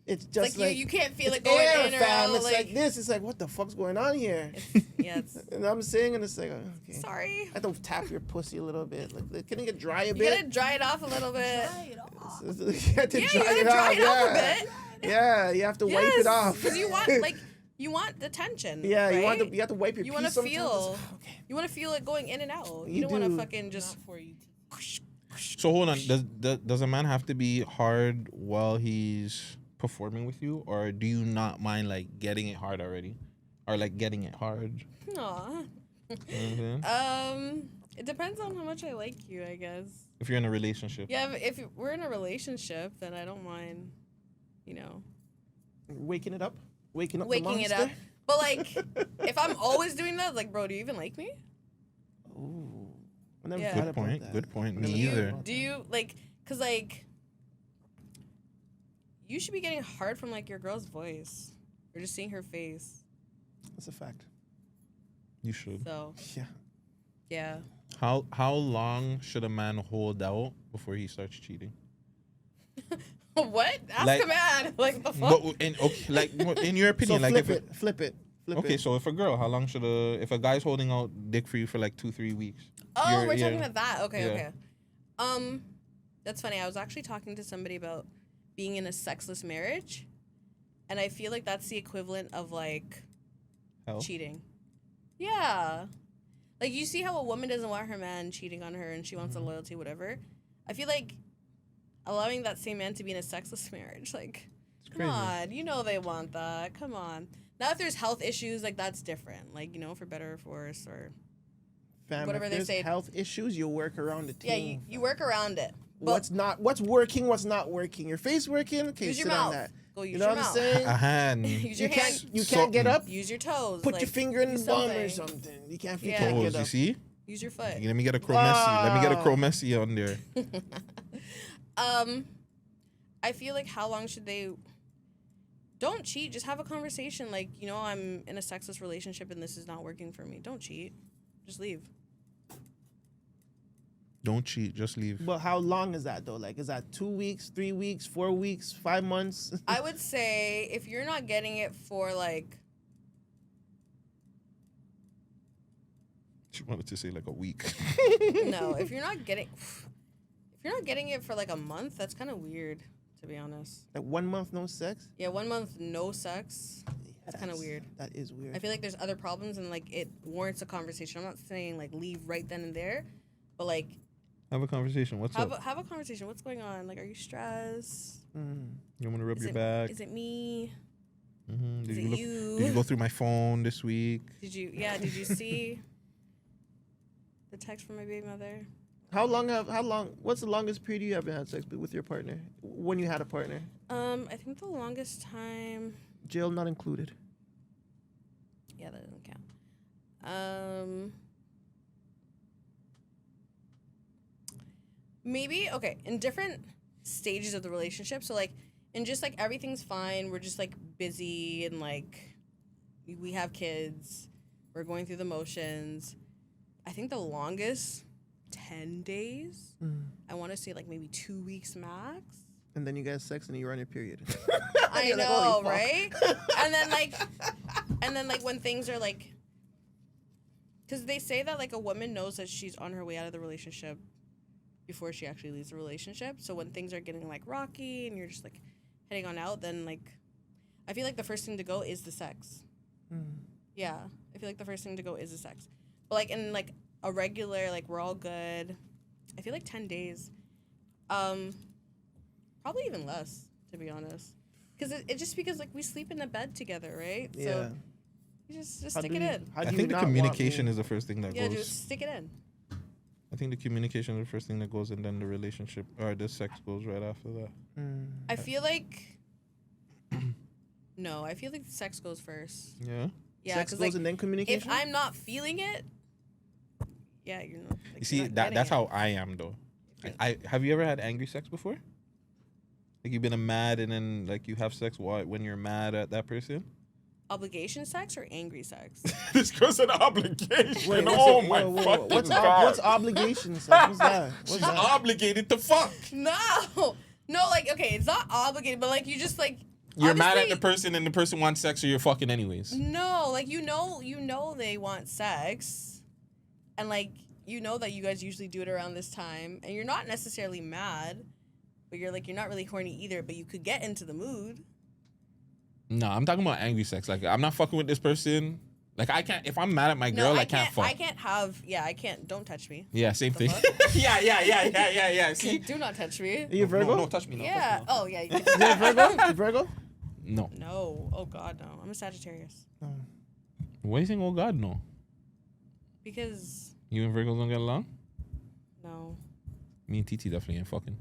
it's It's just like you can't feel it it's going air, in or fam. out. It's like this. It's like what the fuck's going on here? Yeah, it's And I'm saying, and it's like okay. sorry. I have to tap your pussy a little bit. Like, can it get dry a You bit? gotta dry it off a little bit. You have to Yeah, you gotta dry it off a bit. Yeah, you have to wipe it off. Because you want like you want the tension. yeah, you want right? to you have to wipe your You pee want to sometimes. feel. Okay. You want to feel it going in and out. You You don't want to do. fucking just. For you. So hold on, does a man have to be hard while he's performing with you, or do you not mind like getting it hard already, or like getting it hard? Aw. You know what I'm saying? It depends on how much I like you, I guess. If you're in a relationship, Yeah, if we're in a relationship, then I don't mind. You know, Waking it up, waking up. waking the it monster. up. But like, if I'm always doing that, like, bro, do you even like me? Ooh, I never Yeah. thought good about point. that. Good point. I Me never thought either. about Do you like? Cause like, you should be getting hard from like your girl's voice, or just seeing her face. that. That's a fact. You should. So Yeah. yeah. How long should a man hold out before he starts cheating? What? Ask Like- a man. Like the fuck? But in your opinion, So like flip if it, flip it, flip okay, it. so if a girl, how long should if a guy's holding out dick for you for like 2-3 weeks? Oh, You're- we're yeah. talking about that. Okay, Yeah. okay. That's funny. I was actually talking to somebody about being in a sexless marriage, and I feel like that's the equivalent of like Hell? cheating. Yeah. Like you see how a woman doesn't want her man cheating on her and she wants Mm-hmm. a loyalty, whatever. I feel like allowing that same man to be in a sexless marriage. Like, come crazy. on, you know they want that. Come on. Now, if there's health issues, like that's different. Like, you know, for better or for worse, or Fam, whatever if they there's say. health issues, you work around the yeah, team. you work around it. But What's working, what's not working. Your face working? Okay, use your sit on mouth. that. Go use You know your what I'm mouth. saying? A hand. Use your hands. You can't get up. Use your toes. Put like, your finger in do the bum or something. something. You can't, Yeah. you can't Toes, get you up. see? Use your foot. Let me get a crow Messi. Let me get a crow Messi on there. I feel like how long should they? Don't cheat. Just have a conversation. Like, you know, I'm in a sexless relationship and this is not working for me. Don't cheat. Just leave. Don't cheat. Just leave. But how long is that though? Like, is that 2 weeks, 3 weeks, 4 weeks, 5 months? I would say if you're not getting it for like, She wanted to say like a week. no, if you're not getting it for like a month, that's kind of weird, to be honest. Like 1 month no sex? Yeah, 1 month no sex. That's kind of weird. That is weird. I feel like there's other problems and like it warrants a conversation. I'm not saying like leave right then and there, but like Have a conversation. What's up? have a conversation. What's going on? Like, are you stressed? You want to rub Is your it, back? Is it me? Did Is you it look? you? Did you go through my phone this week? Did you see the text from my baby mother? How long? What's the longest period you haven't had sex with your partner? When you had a partner? I think the longest time. Jail not included. Yeah, that doesn't count. Maybe okay in different stages of the relationship. So like, in just like everything's fine. We're just like busy and like we have kids. We're going through the motions. I think the longest 10 days. I want to say like maybe 2 weeks max. And then you guys sex and you're on your period. I You're like, know, "Holy fuck." right? and then like when things are like, because they say that like a woman knows that she's on her way out of the relationship before she actually leaves the relationship. So when things are getting like rocky and you're just like heading on out, then like I feel like the first thing to go is the sex. Yeah, I feel like the first thing to go is the sex. But like in like a regular like we're all good. I feel like 10 days. Probably even less, to be honest. Because it's just because like we sleep in the bed together, right? Yeah. So you just How stick do it you- in. how do I you think the not want communication me? is the first thing that Yeah, goes. just stick it in. I think the communication is the first thing that goes, and then the relationship or the sex goes right after that. I feel like no, I feel like sex goes first. Yeah. Yeah, Sex because goes like and then communication. if I'm not feeling it, yeah, you're not. Like, You you're see, not that's getting how it. I am though. I have you ever had angry sex before? Like you've been mad and then like you have sex when you're mad at that person. Obligation sex or angry sex? This girl's an obligation. Wait, oh what's my whoa, whoa, fucking what's god! what's obligation sex? What's that? What's She's that? obligated to fuck. No, like okay, it's not obligated, but like you just like You're mad at obviously- the person and the person wants sex, or you're fucking anyways. No, like you know they want sex, and like you know that you guys usually do it around this time, and you're not necessarily mad, but you're not really horny either, but you could get into the mood. No, I'm talking about angry sex. Like I'm not fucking with this person. Like I can't. If I'm mad at my girl, No, I can't fuck. I can't have. Yeah, I can't. Don't touch me. Yeah, same The thing. fuck? yeah. See, Do not touch me. Are you a Virgo? No, touch me. No, Yeah. Touch me, Oh yeah. You You a Virgo? You Virgo? no. No. Oh God, no. I'm a Sagittarius. Why are you saying, oh God, no? Because You and Virgos don't get along? no. Me and Titi definitely ain't fucking.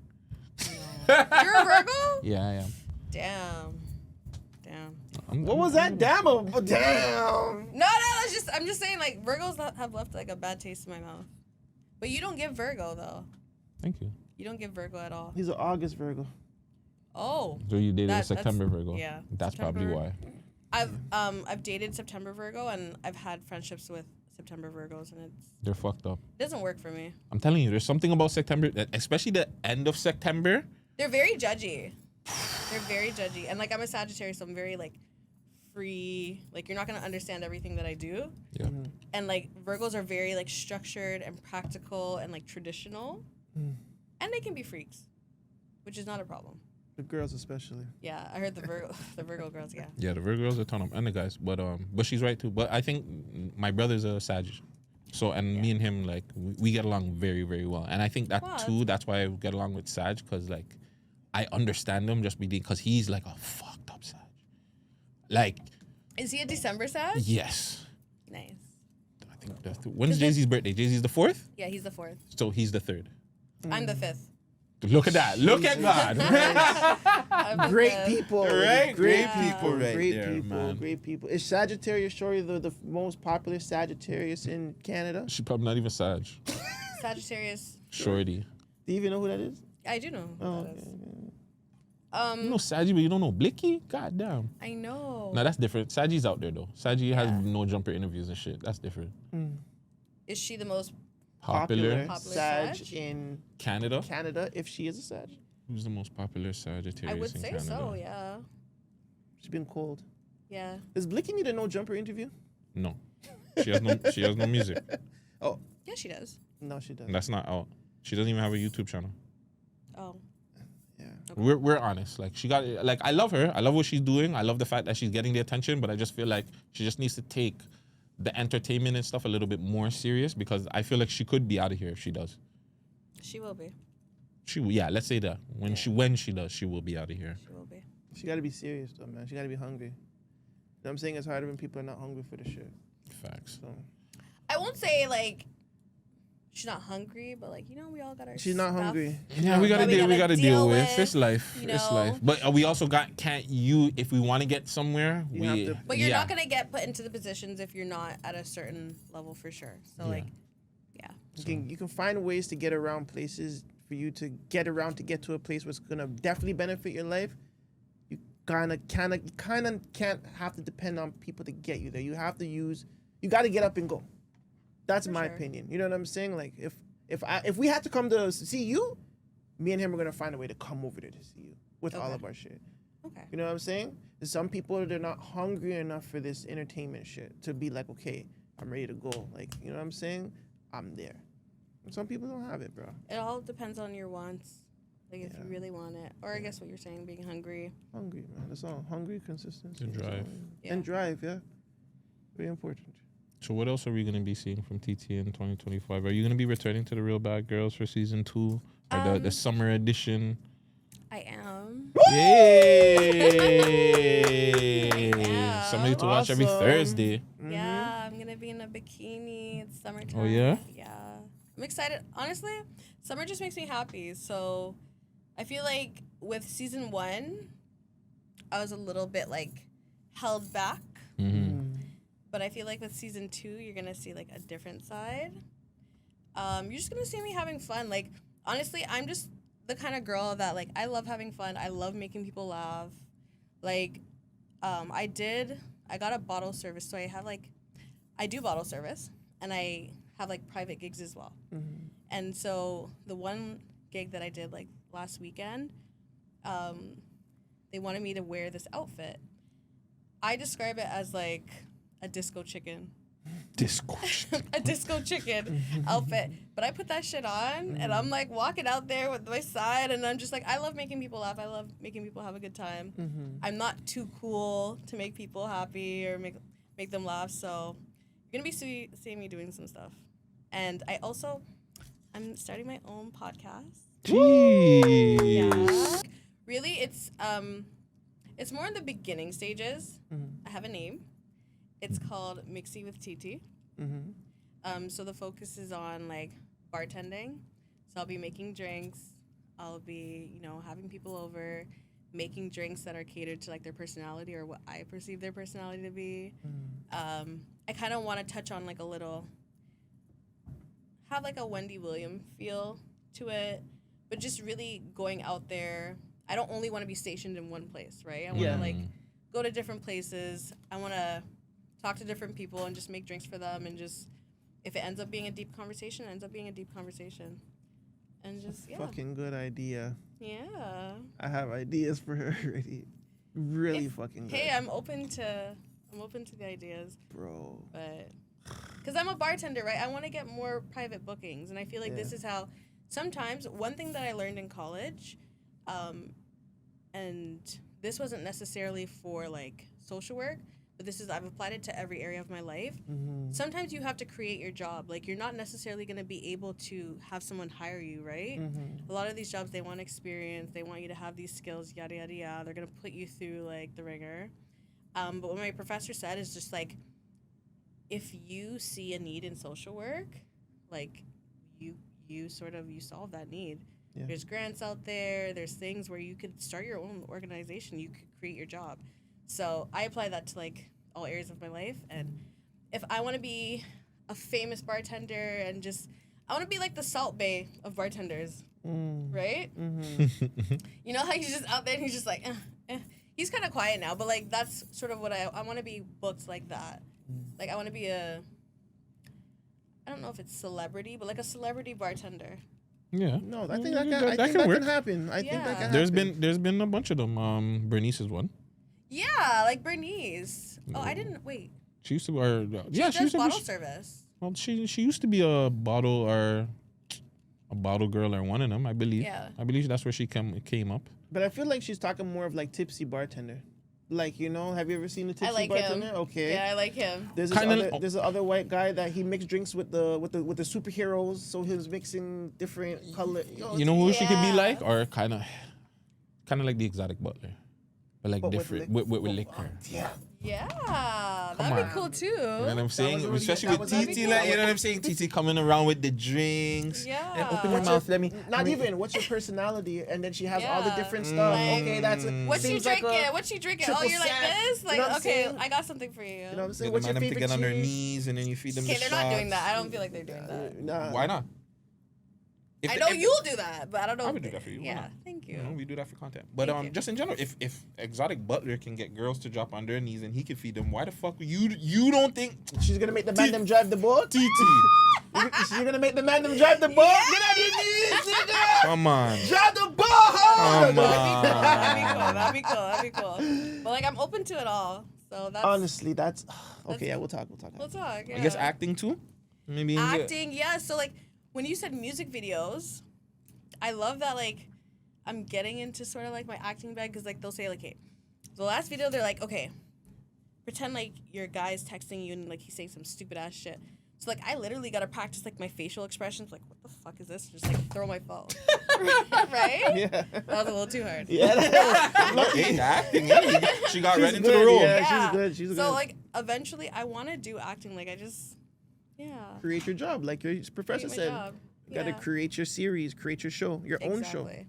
You're a Virgo? Yeah, I am. Damn. What was that? Damn. Damn. No, I'm just saying like Virgos have left like a bad taste in my mouth. But you don't give Virgo though. Thank you. You don't give Virgo at all. He's an August Virgo. Oh. So you dated a That's- September Virgo? yeah, That's September. probably why. I've dated September Virgo and I've had friendships with September Virgos and it They're fucked up. doesn't work for me. I'm telling you, there's something about September, especially the end of September. They're very judgy. They're very judgy. And like I'm a Sagittarius, so I'm very like free. Like you're not gonna understand everything that I do. Yeah. And like Virgos are very like structured and practical and like traditional. And they can be freaks, which is not a problem. The girls especially. Yeah, I heard the Virgo girls, yeah. Yeah, the Virgos are a ton of, and the guys, but she's right too. But I think my brother's a Sag, so and me and him like we get along very very well, and I think that Wow, too. That's why I get along with Sag because like I understand him just because he's like a fucked up Sag. Like, Is he a December Sag? yes. Nice. I think when's Jay-Z's birthday? Jay-Z's the 4th? Yeah, he's the 4th. So he's the 3rd. I'm the 5th. Look at that. Look at God. I'm the Great 5th. people. Right? Great Yeah. people. Right Great there, people. man. Great people. Is Sagittarius Shorty the most popular Sagittarius in Canada? She's probably not even Sag. Sagittarius. Shorty. Do you even know who that is? I do know who Oh, that okay. is. You know Saggy, but you don't know Blicky? God damn. I know. No, that's different. Saggy's out there though. Saggy has no jumper interviews and shit. That's different. Is she the most Popular. Popular Sag Sag? in Canada. Canada, if she is a Sag. Who's the most popular Sagittarius I would in say Canada? so, yeah. She's been cold. Yeah. Does Blicky need a no jumper interview? No. She has no she has no music. Oh, Yeah, she does. no, she doesn't. That's not out. She doesn't even have a YouTube channel. Oh. Yeah. We're honest. Like she got like I love her. I love what she's doing. I love the fact that she's getting the attention, but I just feel like she just needs to take the entertainment and stuff a little bit more serious because I feel like she could be out of here if she does. She will be. Yeah, let's say that. When she does, she will be out of here. She will be. She got to be serious, though, man. She got to be hungry. You know what I'm saying? It's harder when people are not hungry for the shit. Facts. So I won't say, like, she's not hungry, but, like, you know, we all got our she's not stuff. hungry. Yeah, we gotta That we deal. We gotta gotta deal deal with. with, It's life. you It's know. life. But we also if we want to get somewhere, You we. have to- But you're yeah. not going to get put into the positions if you're not at a certain level for sure. So, Yeah. like, yeah. You can find ways to get around places for you to get around to get to a place what's gonna definitely benefit your life. You kind of can't have to depend on people to get you there. You have to use. You got to get up and go. That's For my sure. opinion. You know what I'm saying? Like if we had to come to see you, me and him are gonna find a way to come over there to see you with all Okay. of our shit. Okay. You know what I'm saying? There's some people they're not hungry enough for this entertainment shit to be like, okay, I'm ready to go. Like, you know what I'm saying? I'm there. And some people don't have it, bro. It all depends on your wants. Like, if Yeah. you really want it. Or I guess what you're saying, being hungry. Hungry, man. That's all. Hungry, consistency. And that's all. drive. Yeah. And drive, yeah. Very important. So what else are we gonna be seeing from TT in 2025? Are you gonna be returning to the Real Bad Girls for season 2 or the summer edition? I am. Yay! Yeah. Somebody to watch every Awesome. Thursday. Yeah, I'm going to be in a bikini. It's summertime. Oh, yeah? Yeah. I'm excited. Honestly, summer just makes me happy. So I feel like with season 1, I was a little bit, like, held back. But I feel like with season 2, you're going to see, like, a different side. You're just going to see me having fun. Like, honestly, I'm just the kind of girl that, like, I love having fun. I love making people laugh. Like, I got a bottle service. So I do bottle service. And I have, like, private gigs as well. And so the one gig that I did, like, last weekend, they wanted me to wear this outfit. I describe it as, like, a disco chicken. A disco chicken outfit. But I put that shit on and I'm like walking out there with my side and I'm just like, I love making people laugh. I love making people have a good time. I'm not too cool to make people happy or make them laugh. So you're going to be seeing me doing some stuff. And I'm starting my own podcast. Jeez. Yeah. Really, it's more in the beginning stages. I have a name. It's called Mixy with TT. So the focus is on like bartending. So I'll be making drinks. I'll be, having people over, making drinks that are catered to like their personality or what I perceive their personality to be. I kind of want to touch on like have like a Wendy Williams feel to it, but just really going out there. I don't only want to be stationed in one place, right? I want to like go to different places. I want to talk to different people and just make drinks for them and just, if it ends up being a deep conversation, it ends up being a deep conversation. And just, Fucking good idea. Yeah. I have ideas for her already. Really fucking good. Hey, I'm open to the ideas. Bro. But, because I'm a bartender, right? I want to get more private bookings. And I feel like this is how, sometimes, one thing that I learned in college, and this wasn't necessarily for, like, social work, but I've applied it to every area of my life. Mm-hmm. Sometimes you have to create your job. Like, you're not necessarily going to be able to have someone hire you, right? Mm-hmm. A lot of these jobs, they want experience. They want you to have these skills, yada, yada, yada. They're going to put you through, like, the ringer. But what my professor said is just, like, if you see a need in social work, like, you solve that need. Yeah. There's grants out there. There's things where you could start your own organization. You could create your job. So I apply that to, like, all areas of my life. And if I want to be a famous bartender and I want to be like the Salt Bay of bartenders, right? Mm-hmm. You know how he's just out there and he's just like, He's kind of quiet now, but, like, that's sort of what I want to be booked like that. Like, I want to be I don't know if it's celebrity, but, like, a celebrity bartender. Yeah. No, I think that can can work. happen. I think that can There's happen. there's been a bunch of them. Bernice is one. Yeah, like Bernice. Oh, I didn't, wait. She used to, She she does used to bottle be. service. Well, she used to be a bottle girl or one of them, I believe. Yeah. I believe that's where she came up. But I feel like she's talking more of like tipsy bartender. Like, you know, have you ever seen the tipsy I like bartender? him. Okay. Yeah, I like him. There's this other white guy that he mixed drinks with the superheroes, so he was mixing different color. You know who she could be Yeah. like, or kind of like the exotic butler, but like But with different liquor. with liquor. Yeah. Yeah, that'd be on. cool too. You know what I'm saying? already- Especially that with was- TT, like, you know what I'm saying? TT coming around with the drinks. Yeah. And open your mouth. Let me. Not even. What's your personality? And then she has all the Yeah. different stuff. Like, Okay, that's it. What you Seems like drinking? a- What you drinking? triple Oh, you're like sec. this? You Like, know what I'm okay, saying? I got something for you. You know what I'm Yeah, saying? the What's man your them to favorite get on their cheese? knees and then you feed them Okay, the they're not doing that. I don't feel like they're doing that. Nah. Why not? If I the- know if- you'll do that, but I don't know. I if would do they- that for you. Why Yeah, not? thank You know, you. we do that for content. But Thank you. just in general, if exotic butler can get girls to drop on their knees and he can feed them, why the fuck you don't think She's gonna make the man them drive the boat. TT? She's gonna make the man them drive the boat. Get on your knees, nigga. Come on. Drive the boat. Come That'd be cool. But, like, I'm open to it all. So that's Honestly, that's okay. Yeah, we'll talk. We'll talk. Yeah. I guess acting too. Maybe in the- Acting, yeah. So, like, when you said music videos, I love that, like, I'm getting into sort of, like, my acting bag because, like, they'll say, like, hey, the last video, they're like, okay, pretend, like, your guy's texting you and, like, he's saying some stupid-ass shit. So, like, I literally got to practice, like, my facial expressions. Like, what the fuck is this? Just, like, throw my phone. Right? Yeah. That was a little too hard. Yeah. Okay, acting. Yeah, she got She's right into good, the role. yeah. she's good, she's so, good. like, eventually, I want to do acting. Like, I just, yeah. Create your job, like your professor Create my said. job. You gotta Yeah. create your series, create your show, your own show. Exactly.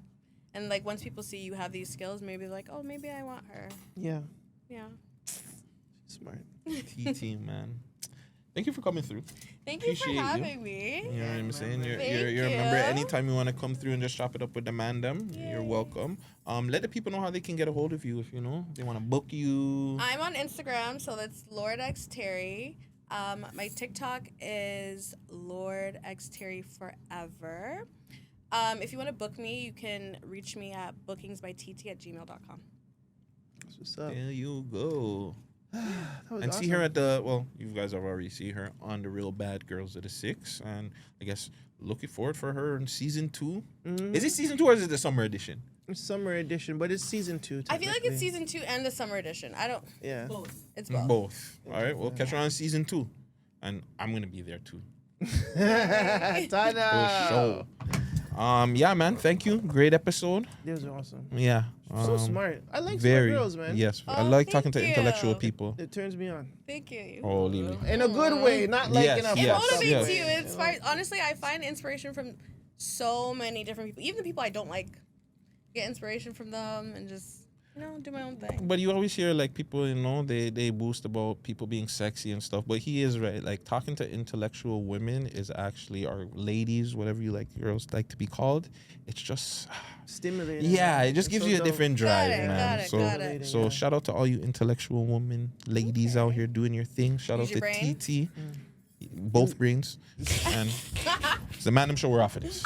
And, like, once people see you have these skills, maybe they're like, oh, maybe I want her. Yeah. Yeah. Smart. TT, man. Thank you for coming through. Thank you Appreciate for you. having me. You know what I'm saying? You're Thank a member. you. Anytime you want to come through and just chop it up with the man them, you're welcome. Let the people know how they can get a hold of you if they want to book you. I'm on Instagram, so that's Lord X Terry. My TikTok is Lord X Terry Forever. If you want to book me, you can reach me at bookingsbytt@gmail.com. That's what's up. There you go. That was And awesome. see her you guys have already seen her on The Real Bad Girls of the Six. And I guess looking forward for her in season 2. Mhm. Is it season 2 or is it the summer edition? Summer edition, but it's season 2. I feel like it's technically. season 2 and the summer edition. I don't. Yeah. Both. It's both. Both. All right, we'll catch her on season 2. And I'm going to be there too. Tada. For sure. Yeah, man. Thank you. Great episode. It was awesome. Yeah. So smart. I like Very. smart girls, man. Yes. I Oh, like talking thank to intellectual you. people. It turns me on. Thank you. Oh, leave it. In a good way, not like Yes, in a It yes, fucked up motivates yes. way. you. It inspires. Honestly, I find inspiration from so many different people. Even the people I don't like, get inspiration from them and just, do my own thing. But you always hear like people, they boast about people being sexy and stuff. But he is right. Like talking to intellectual women is actually, or ladies, whatever you like, girls like to be called. It's just, Stimulating. yeah, it just It's gives so you a dope. different drive, Got it, man. got it. So Yeah. shout out to all you intellectual women, ladies out here doing your thing. Shout Use out your to brains. TT, both brains, and it's the Man Them Show. We're off of this.